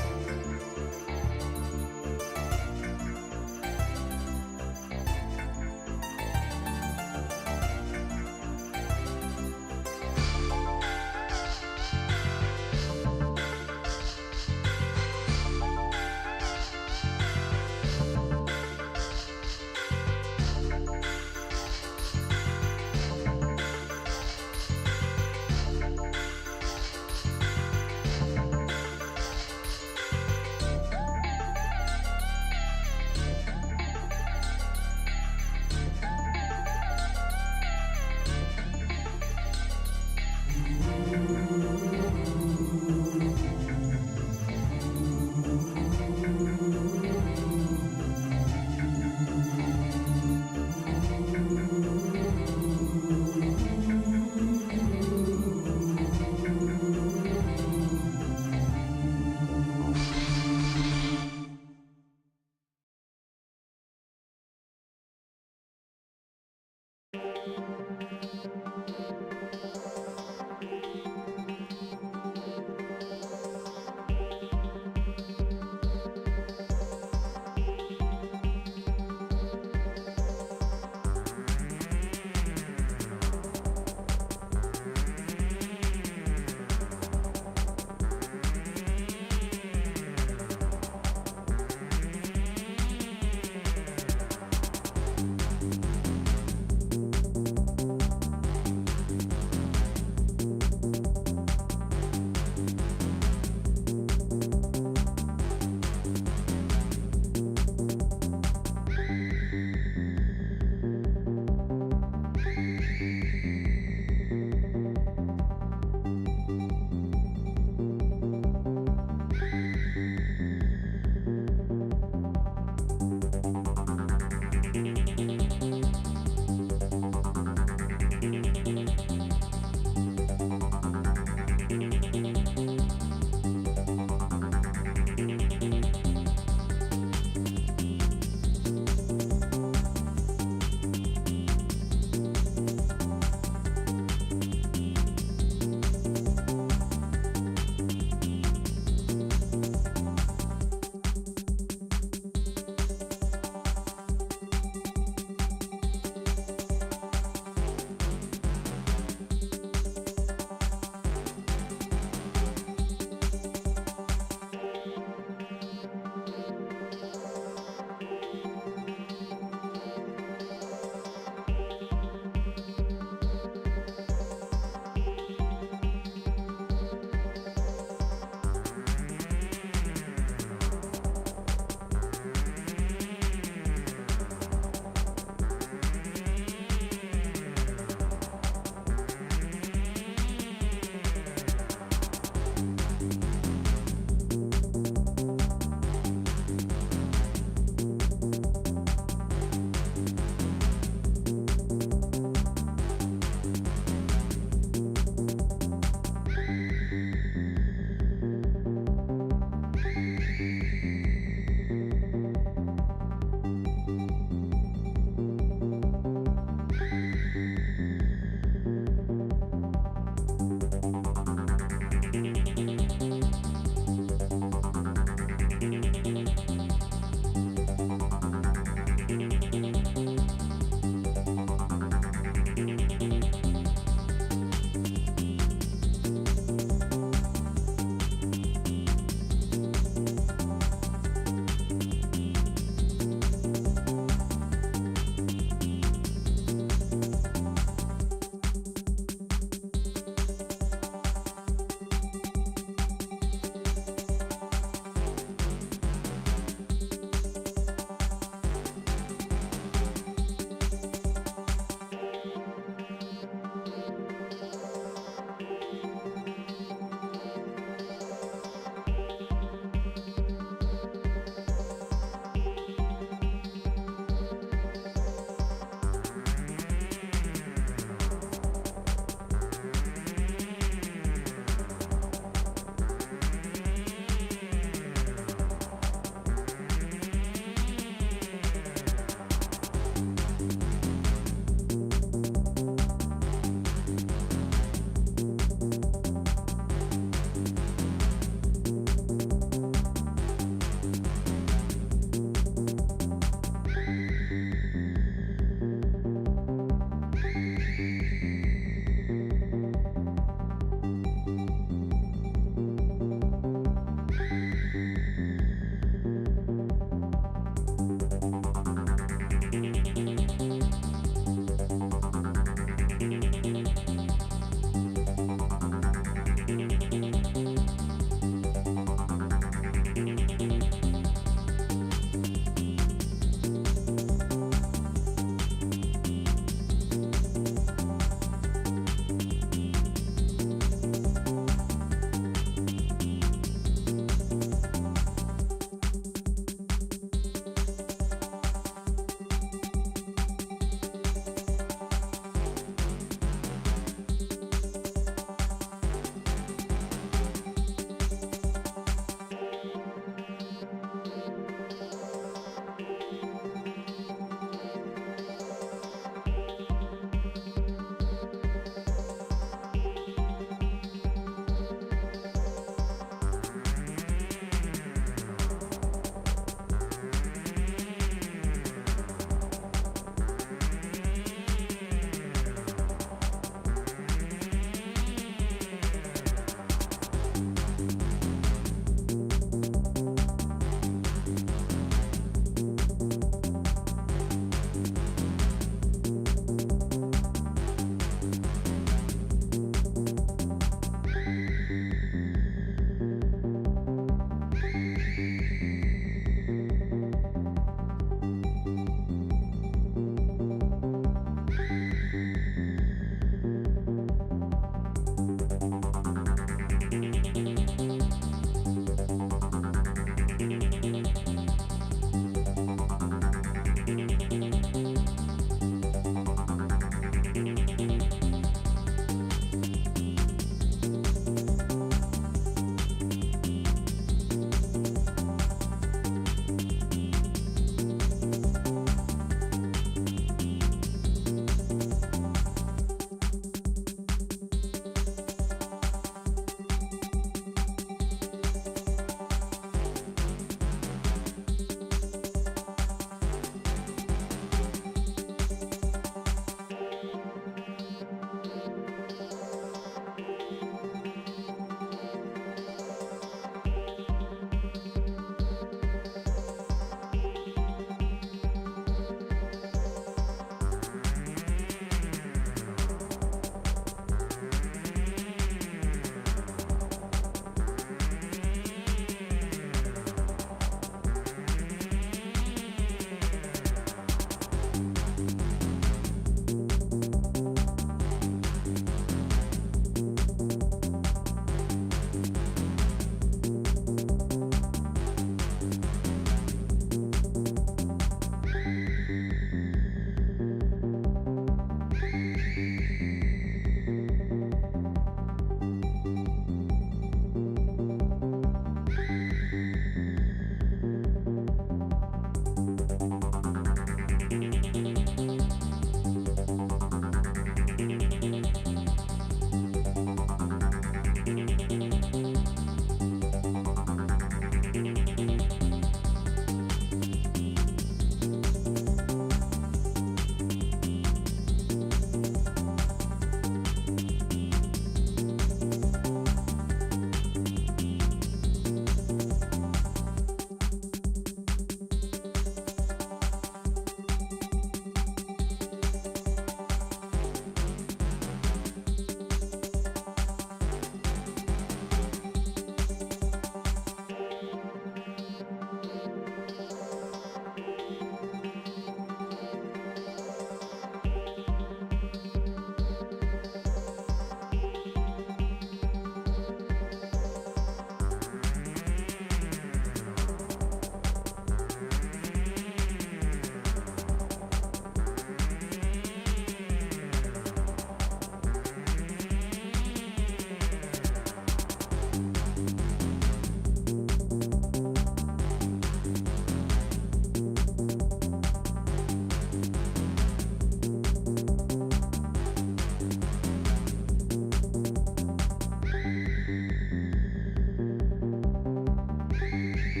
Oh,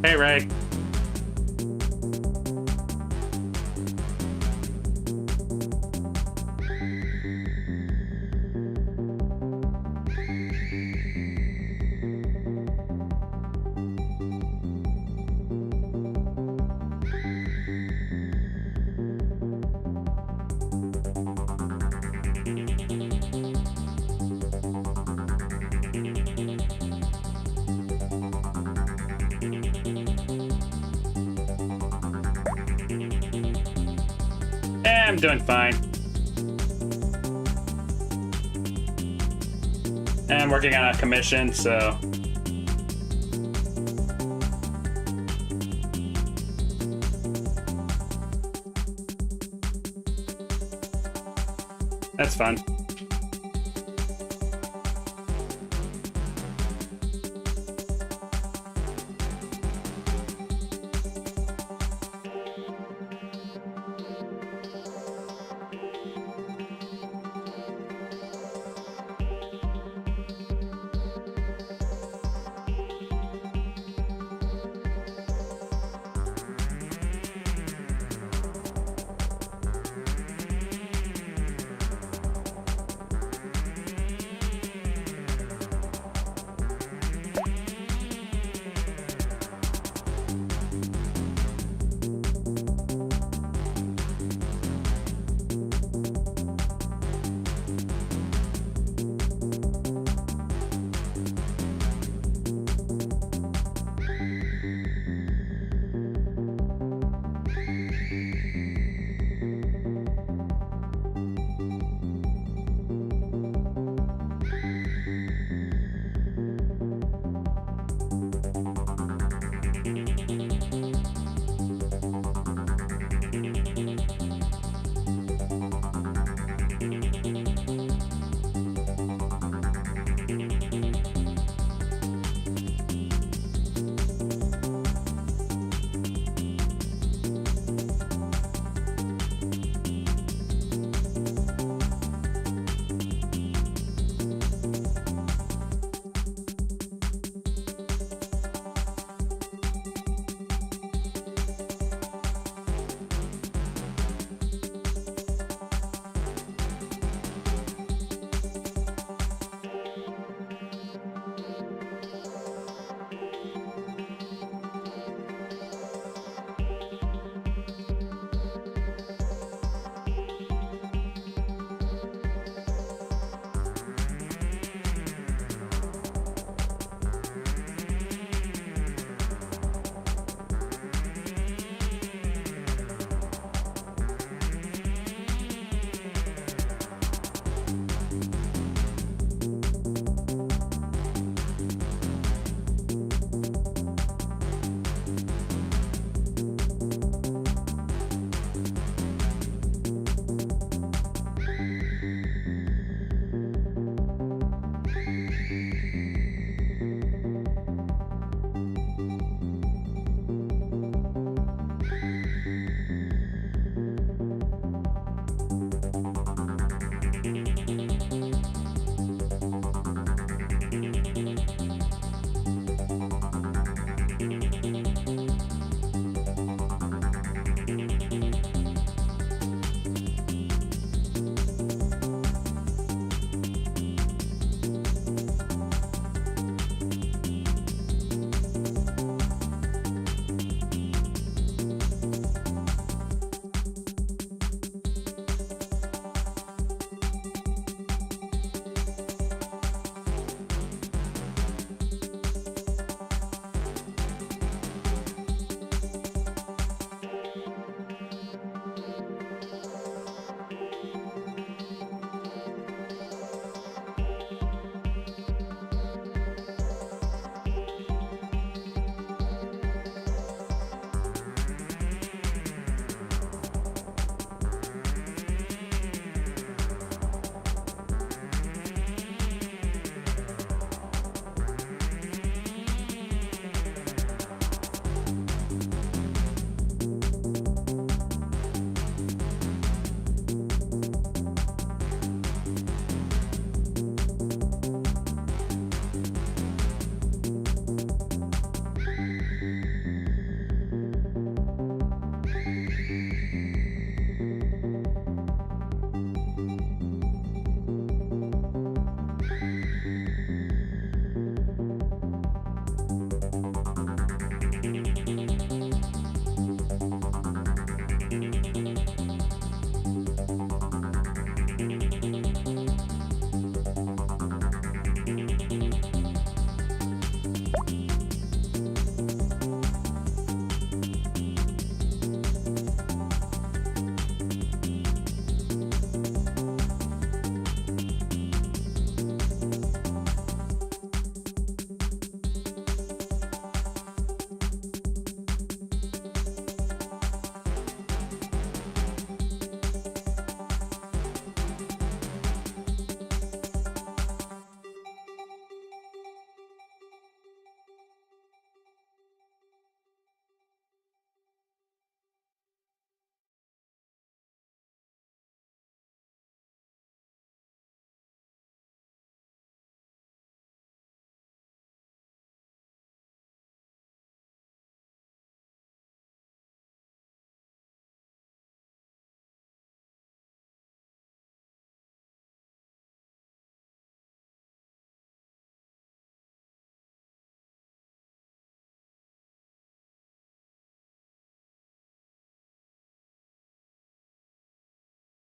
hey Ray. I'm doing fine. I'm working on a commission, so that's fun.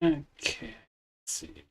Okay, let's see.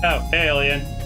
Oh, hey, alien.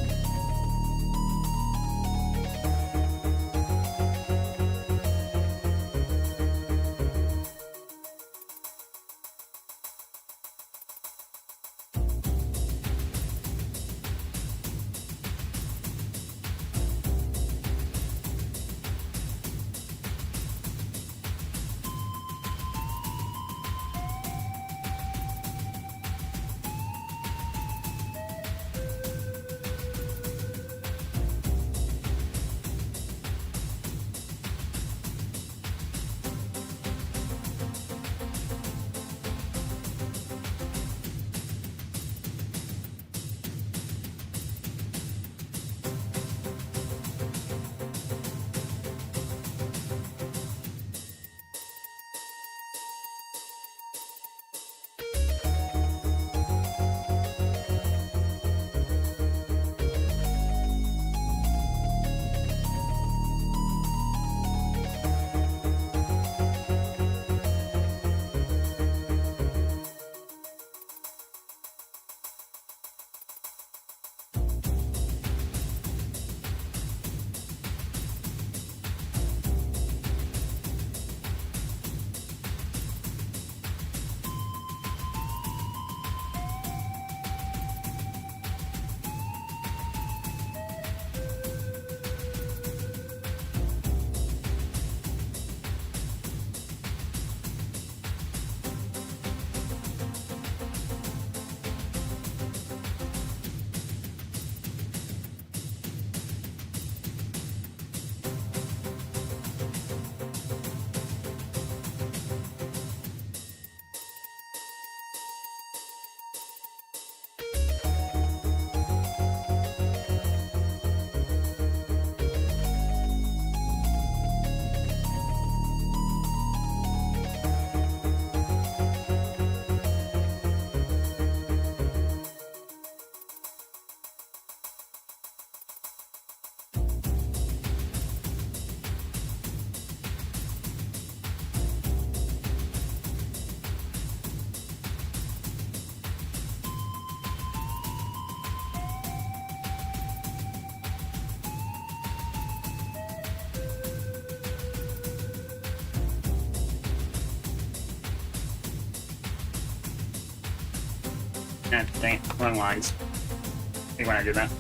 Dang it, wrong lines. I think when I did that.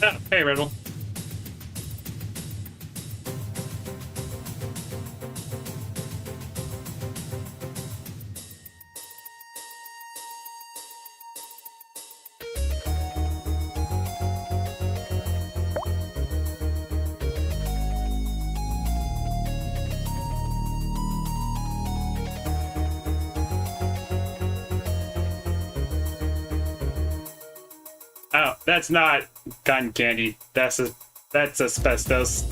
Oh, hey, Riddle. Oh, that's not cotton candy. That's asbestos.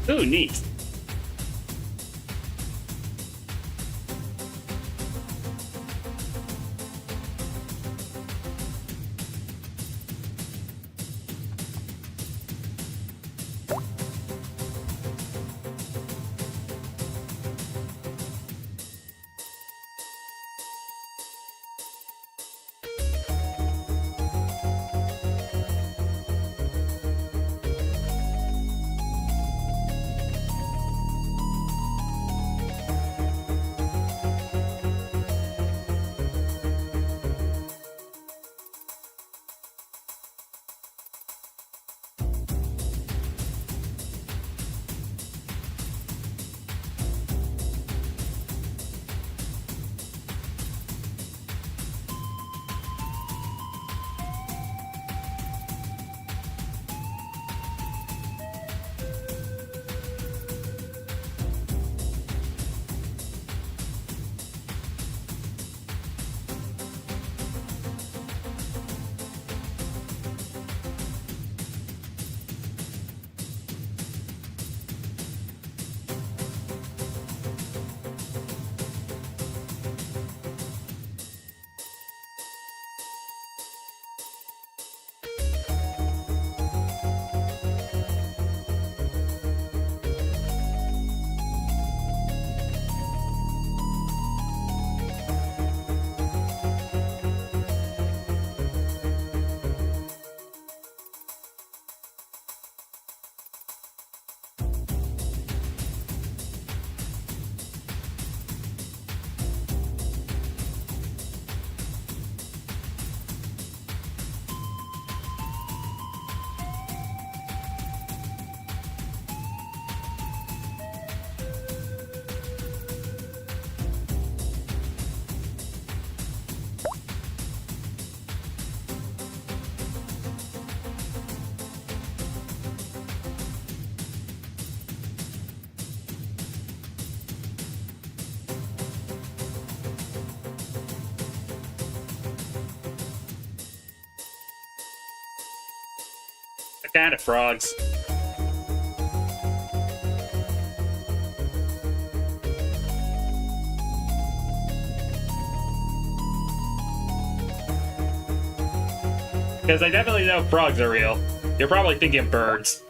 Ooh, neat. Kind of frogs. Because I definitely know frogs are real. You're probably thinking birds.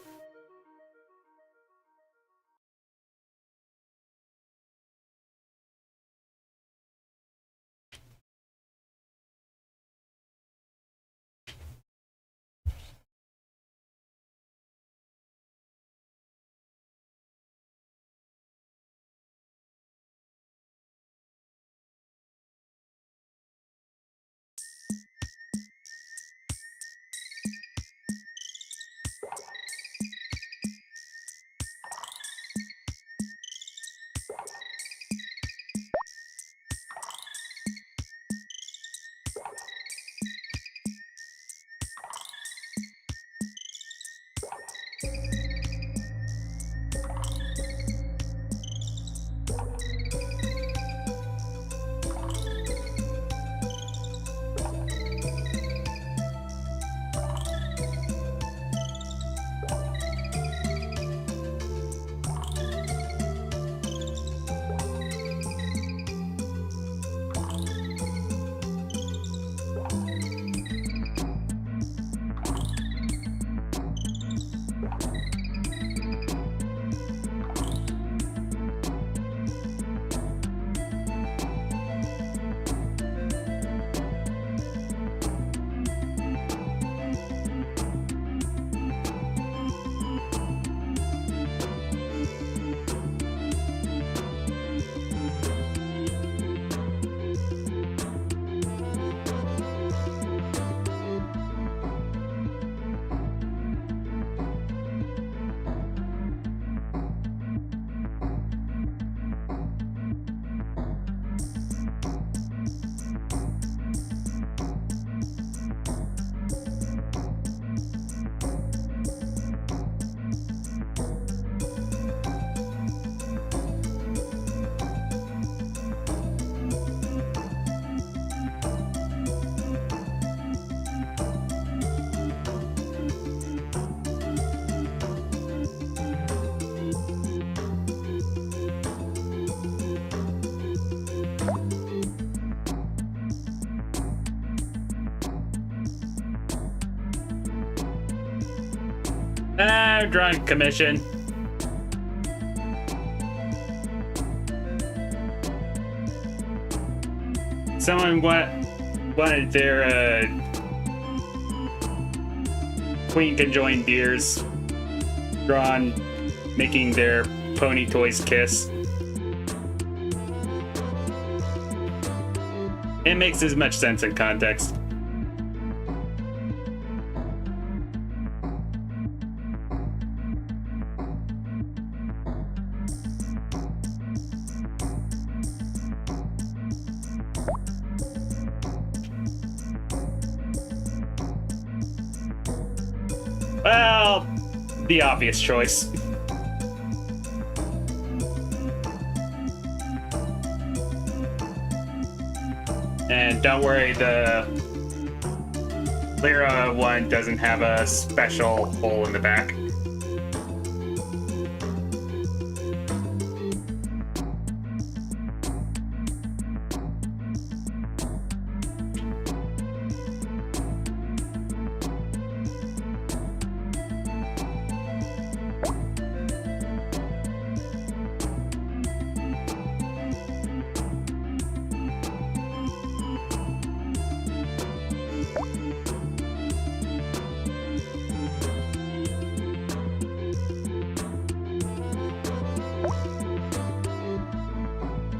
Drawing commission. Someone wanted their queen conjoined deers drawn, making their pony toys kiss. It makes as much sense in context. Well, the obvious choice. And don't worry, the Lyra one doesn't have a special hole in the back.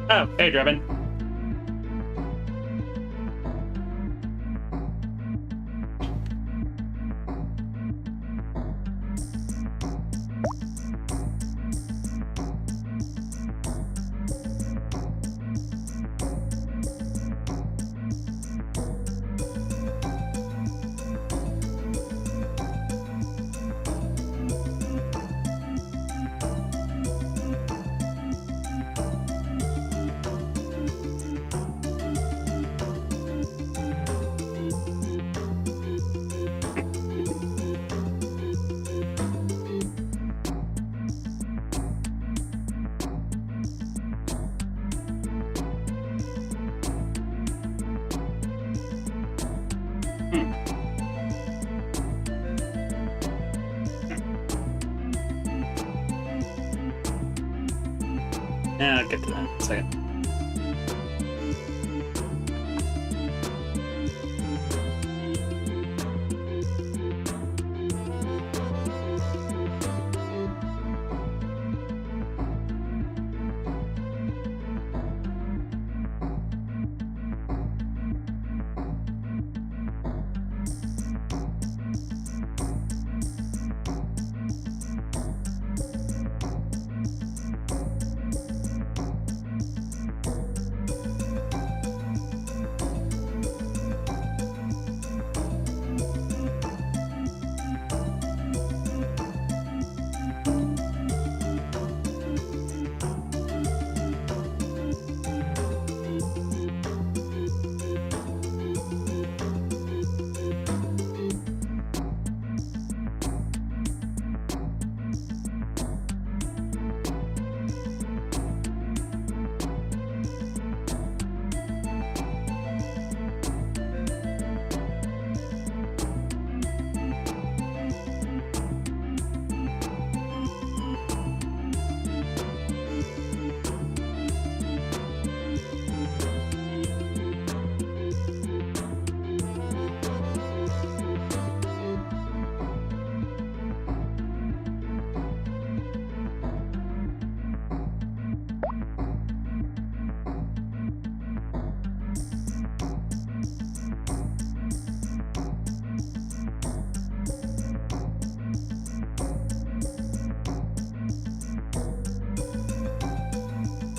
Oh, hey, Drebin. Yeah, I'll get to that in a second.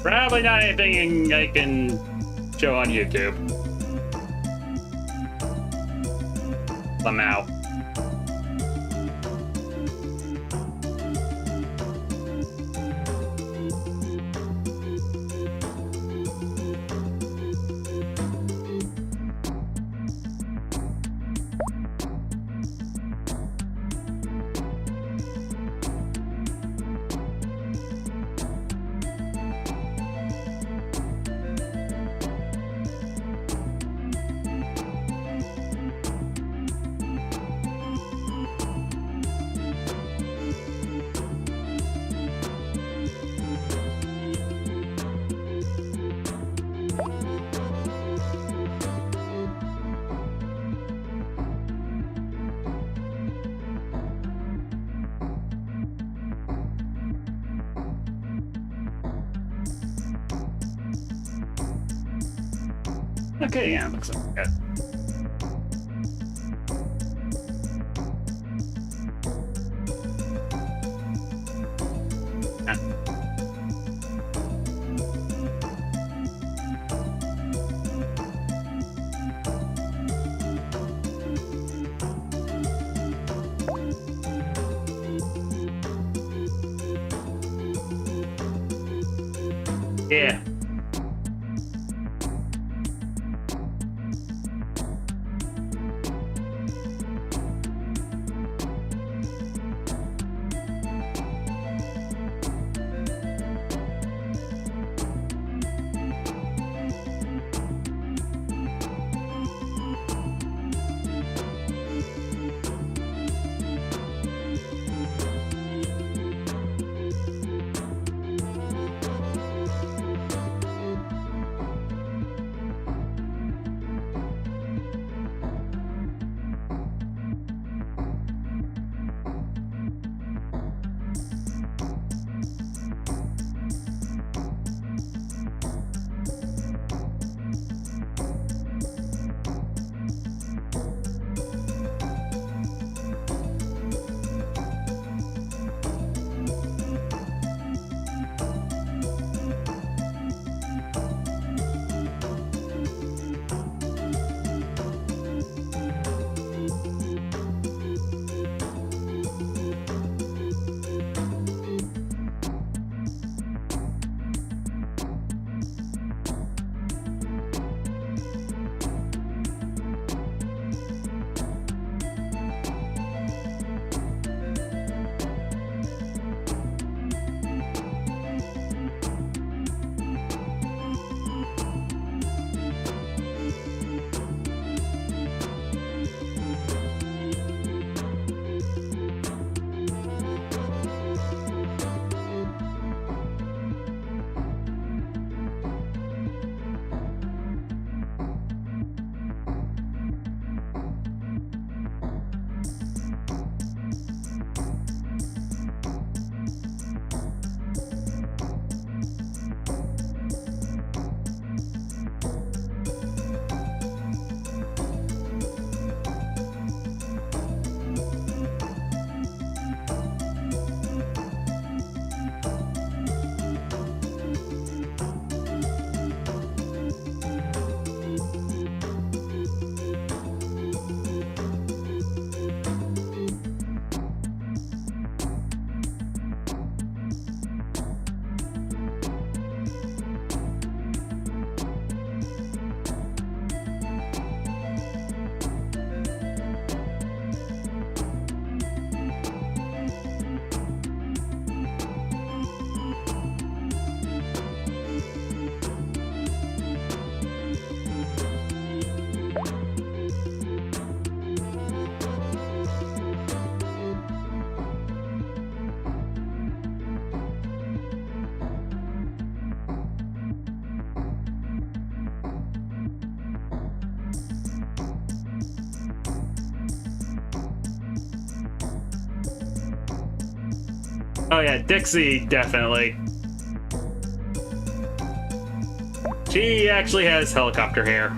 Probably not anything I can show on YouTube. I'm out. Okay, yeah, looks like that. Yeah. Oh yeah, Dixie, definitely. She actually has helicopter hair.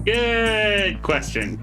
Good question.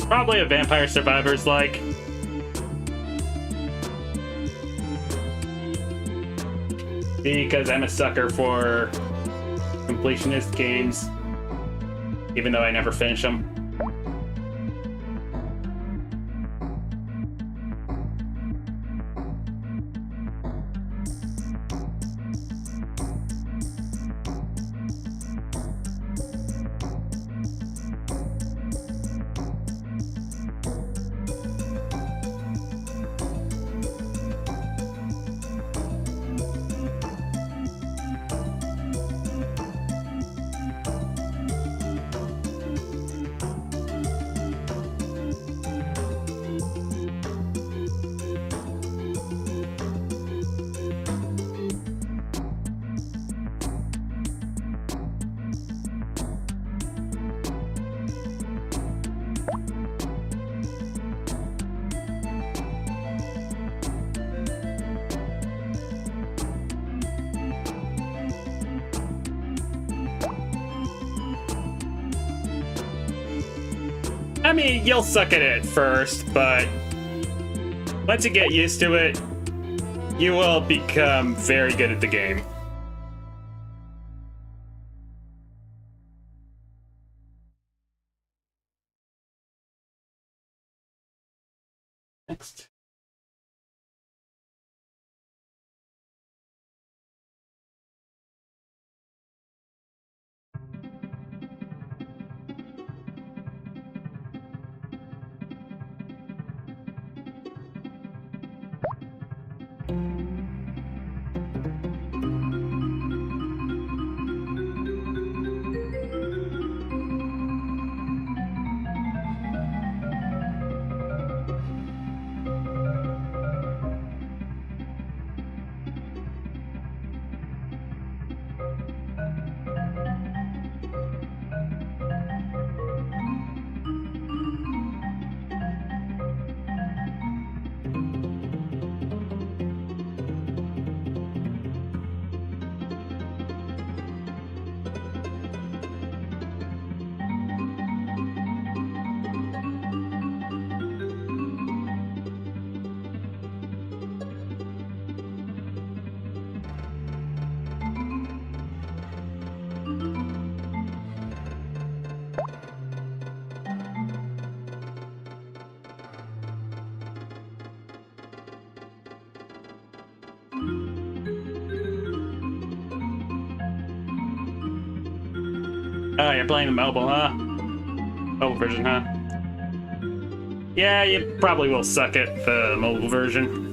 Probably a Vampire Survivors like. Because I'm a sucker for completionist games, even though I never finish them. I mean, you'll suck at it first, but once you get used to it, you will become very good at the game. Next. Oh, you're playing the mobile, huh? Mobile version, huh? Yeah, you probably will suck at the mobile version.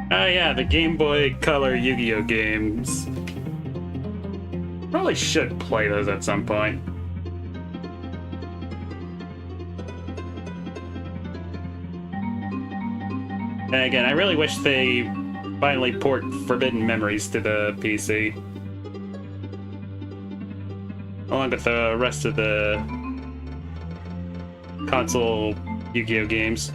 Oh yeah, the Game Boy Color Yu-Gi-Oh games. Probably should play those at some point. And again, I really wish they finally port Forbidden Memories to the PC. Along with the rest of the console Yu-Gi-Oh games.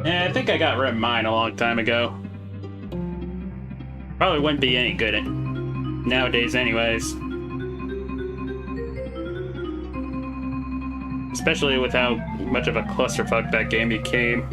I think I got rid of mine a long time ago. Probably wouldn't be any good nowadays anyways. Especially with how much of a clusterfuck that game became.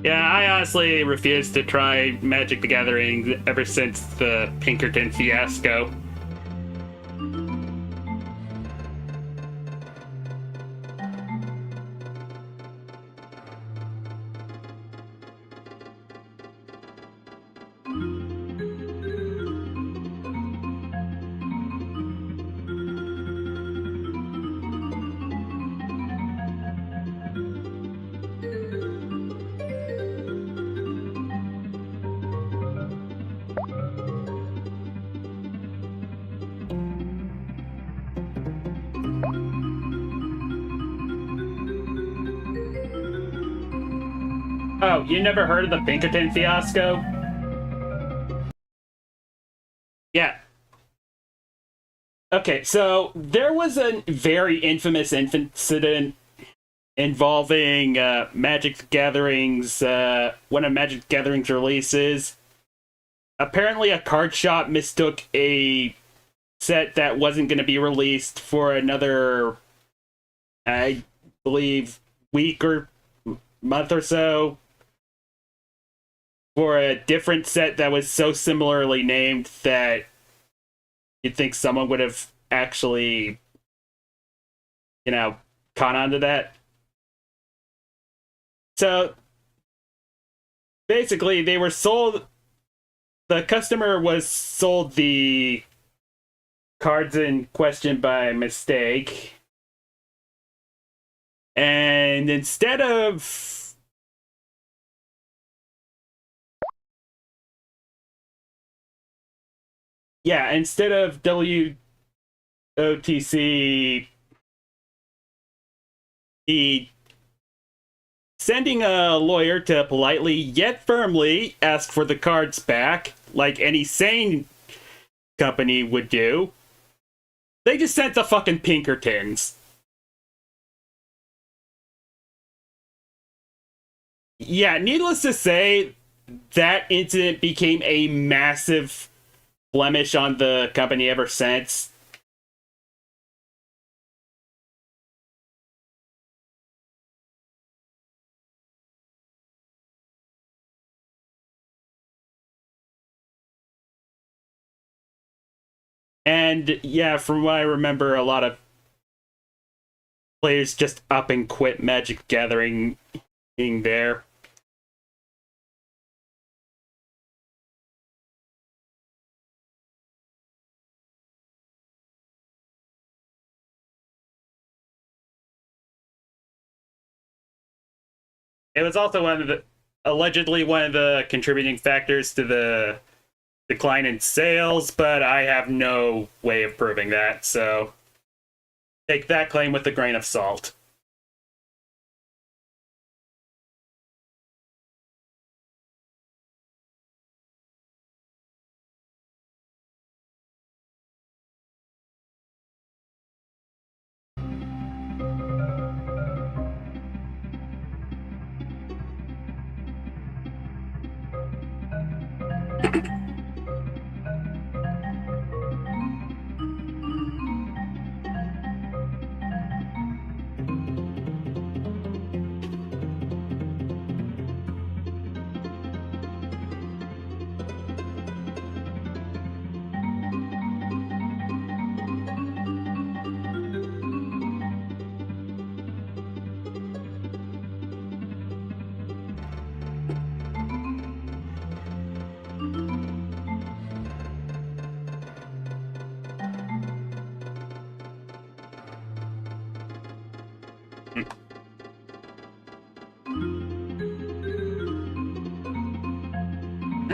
Yeah, I honestly refused to try Magic the Gathering ever since the Pinkerton fiasco. Oh, you never heard of the Pinkerton fiasco? Yeah. Okay, so there was a very infamous incident involving Magic the Gathering's, one of Magic the Gathering's releases. Apparently a card shop mistook a set that wasn't going to be released for another, I believe, week or month or so, for a different set that was so similarly named that you'd think someone would have actually, caught on to that. So, basically, they were sold... The customer was sold the cards in question by mistake. And instead of... Yeah, instead of WOTC, he sending a lawyer to politely yet firmly ask for the cards back, like any sane company would do. They just sent the fucking Pinkertons. Yeah, needless to say, that incident became a massive blemish on the company ever since. And yeah, from what I remember, a lot of players just up and quit Magic Gathering being there. It was also allegedly one of the contributing factors to the decline in sales, but I have no way of proving that, so take that claim with a grain of salt.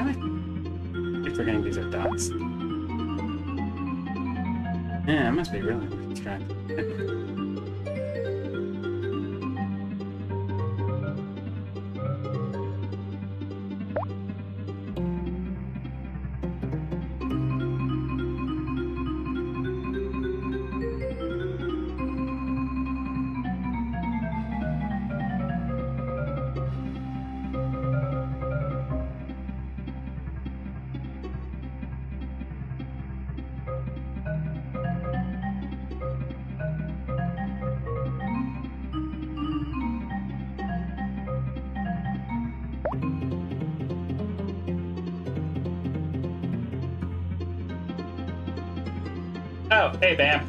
I keep forgetting these are dots. Yeah, it must be really distracting. Oh, hey, Bam.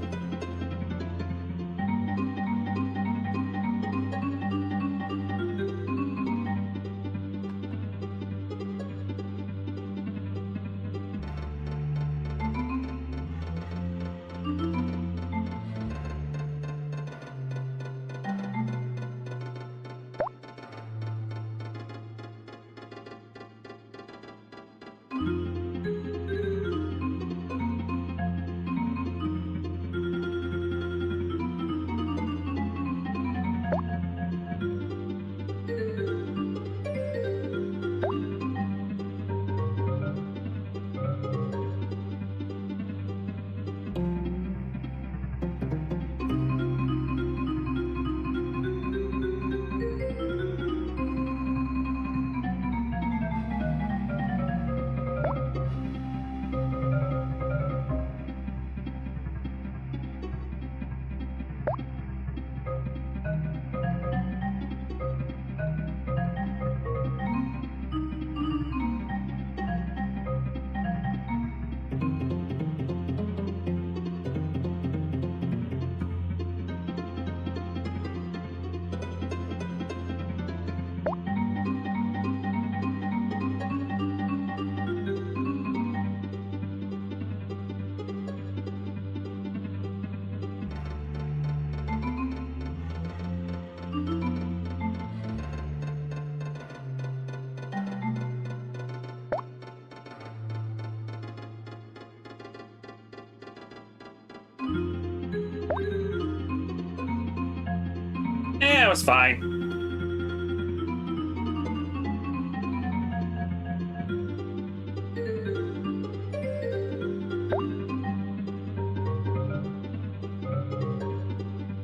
Yeah, it was fine.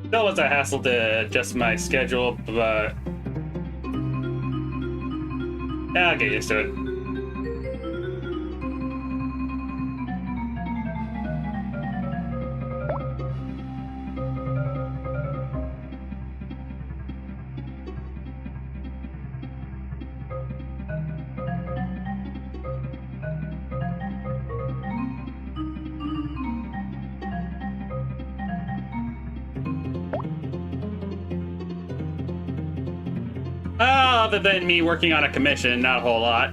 Still was a hassle to adjust my schedule, but yeah, I'll get used to it. Other than me working on a commission, not a whole lot.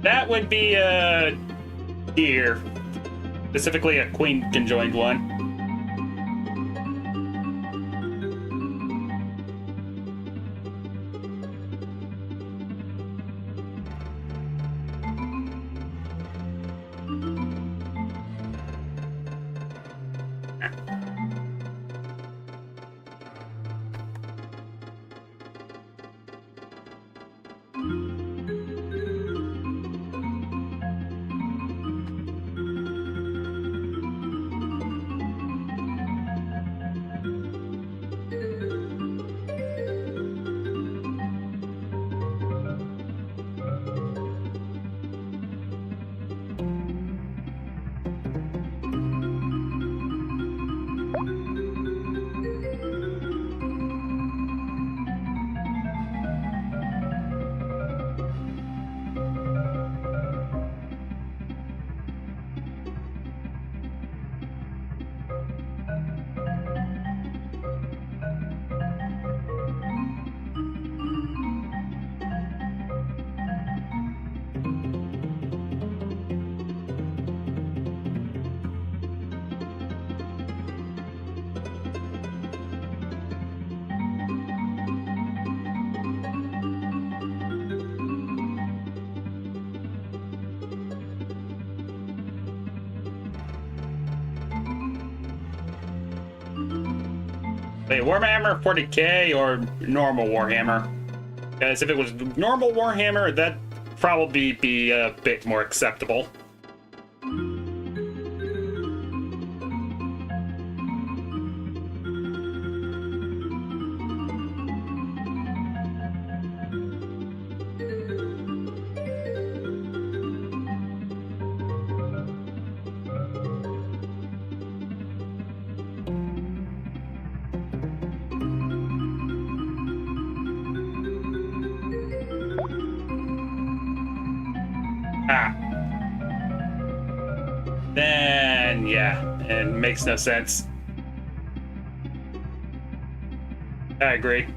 That would be a deer, specifically a queen conjoined one. Wait, Warhammer 40k or normal Warhammer? Because if it was normal Warhammer, that'd probably be a bit more acceptable. Then, yeah, it makes no sense. I agree.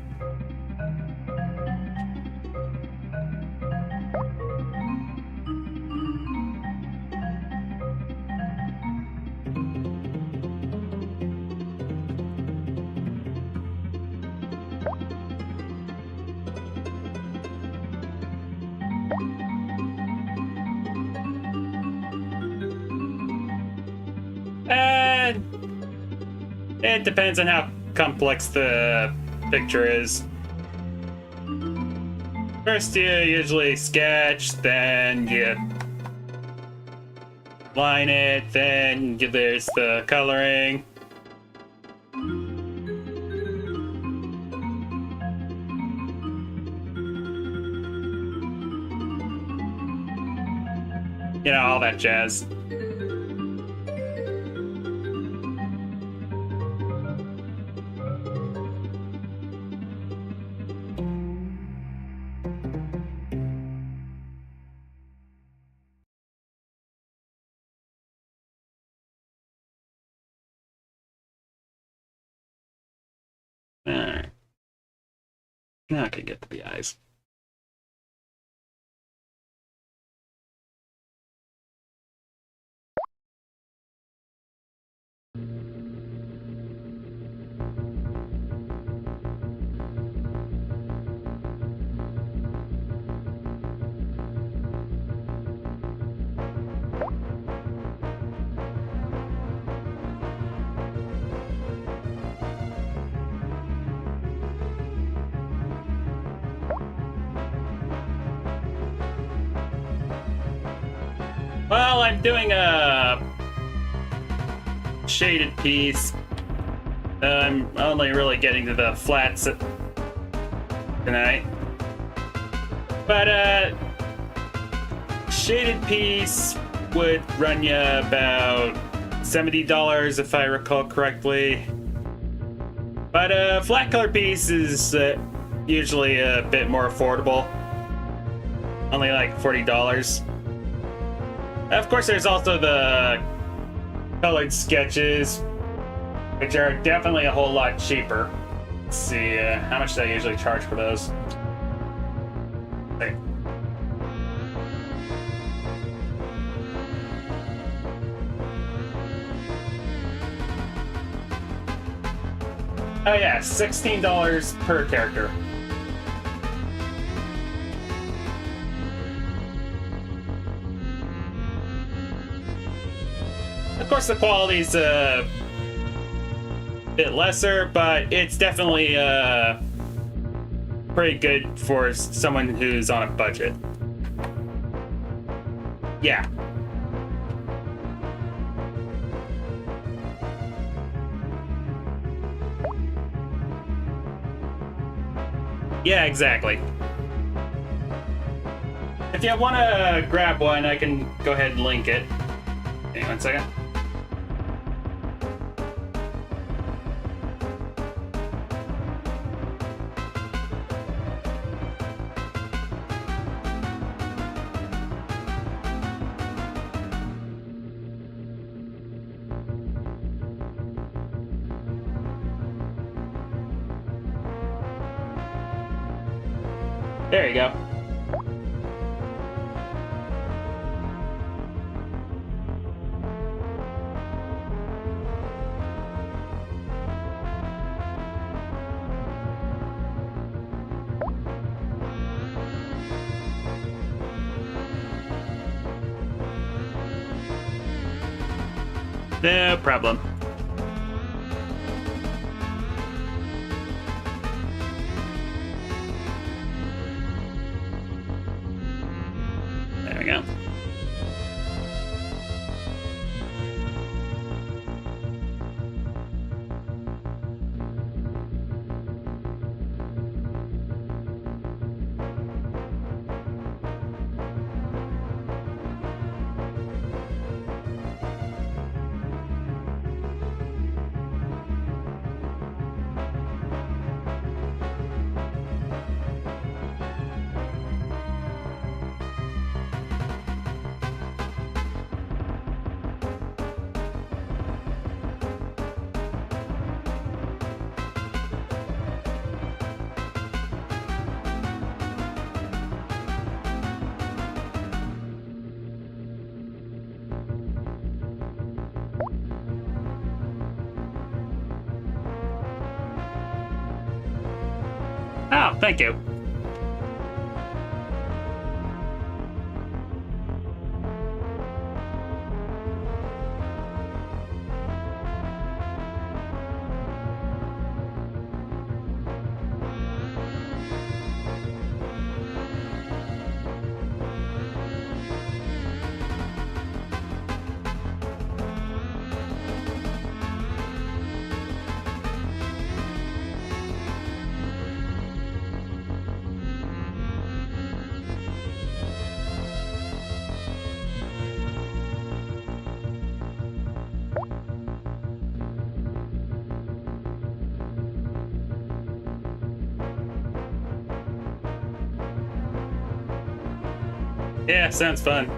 It depends on how complex the picture is. First you usually sketch, then you line it, then there's the coloring. You know, all that jazz. Alright. Now I can get to the eyes. I'm doing a shaded piece. I'm only really getting to the flats tonight. But shaded piece would run you about $70 if I recall correctly. But flat color piece is usually a bit more affordable. Only like $40. Of course, there's also the colored sketches, which are definitely a whole lot cheaper. Let's see, how much do I usually charge for those? Okay. Oh yeah, $16 per character. Of course, the quality's a bit lesser, but it's definitely pretty good for someone who's on a budget. Yeah. Yeah, exactly. If you want to grab one, I can go ahead and link it. Okay, 1 second. There you go. No problem. There we go. Oh, thank you. Yeah, sounds fun.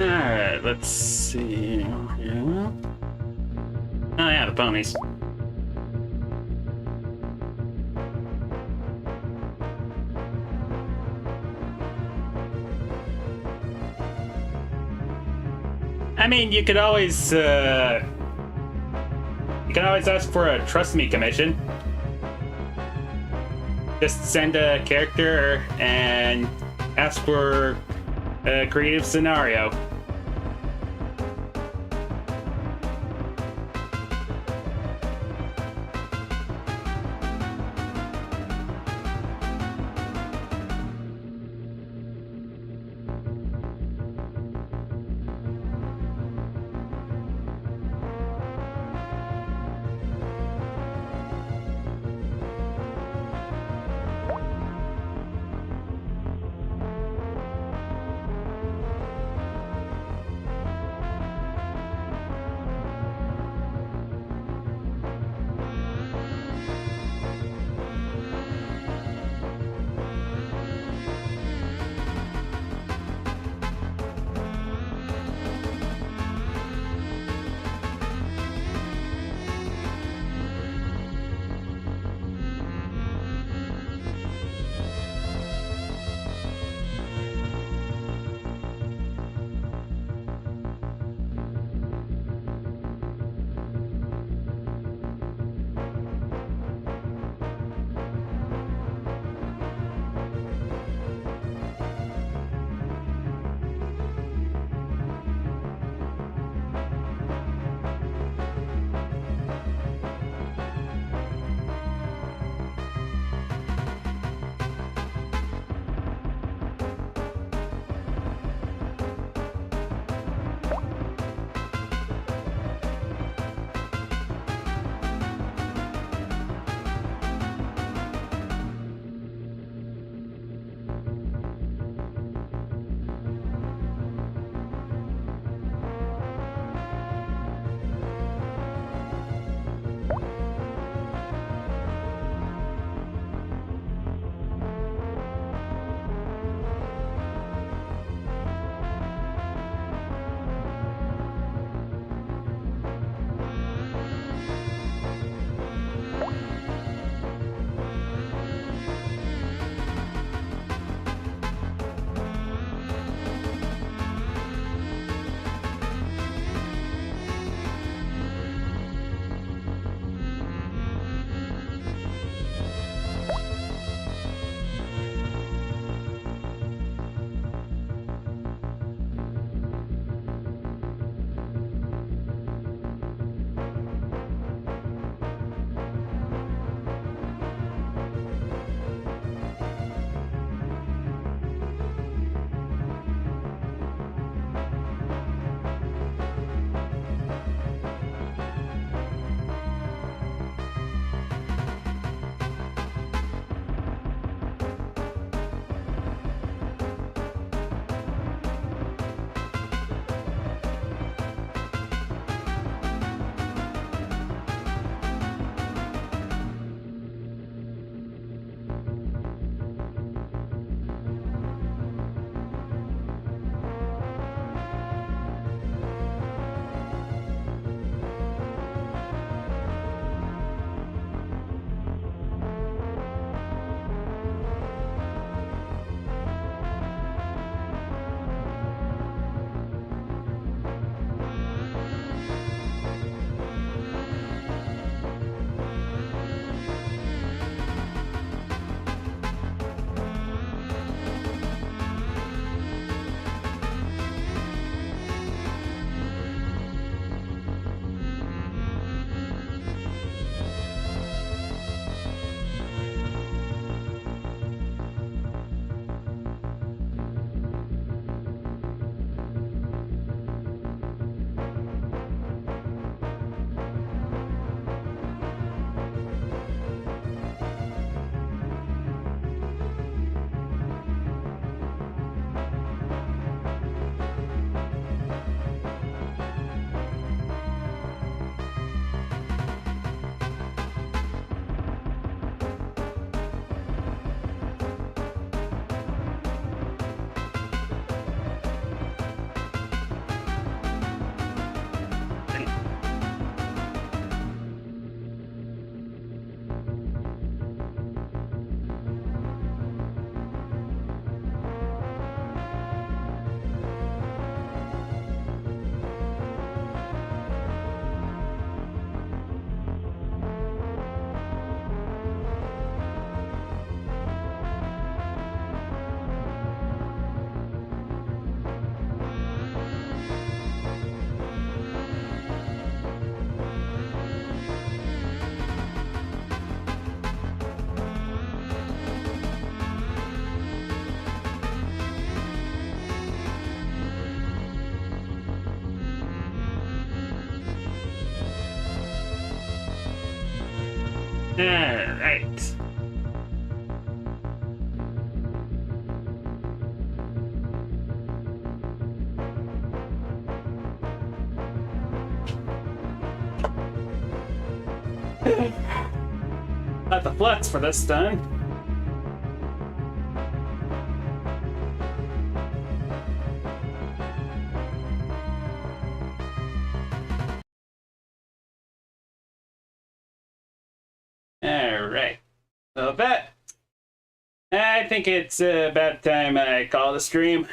Alright, let's see. Yeah. Oh yeah, the ponies. I mean, you could always ask for a trust me commission. Just send a character and ask for a creative scenario. Alright. Got the flats for this done. Alright. So that, I think it's about time I call the stream.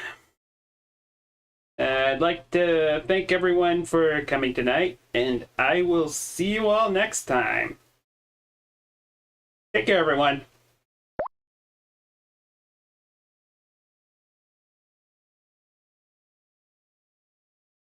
I'd like to thank everyone for coming tonight, and I will see you all next time. Take care, everyone.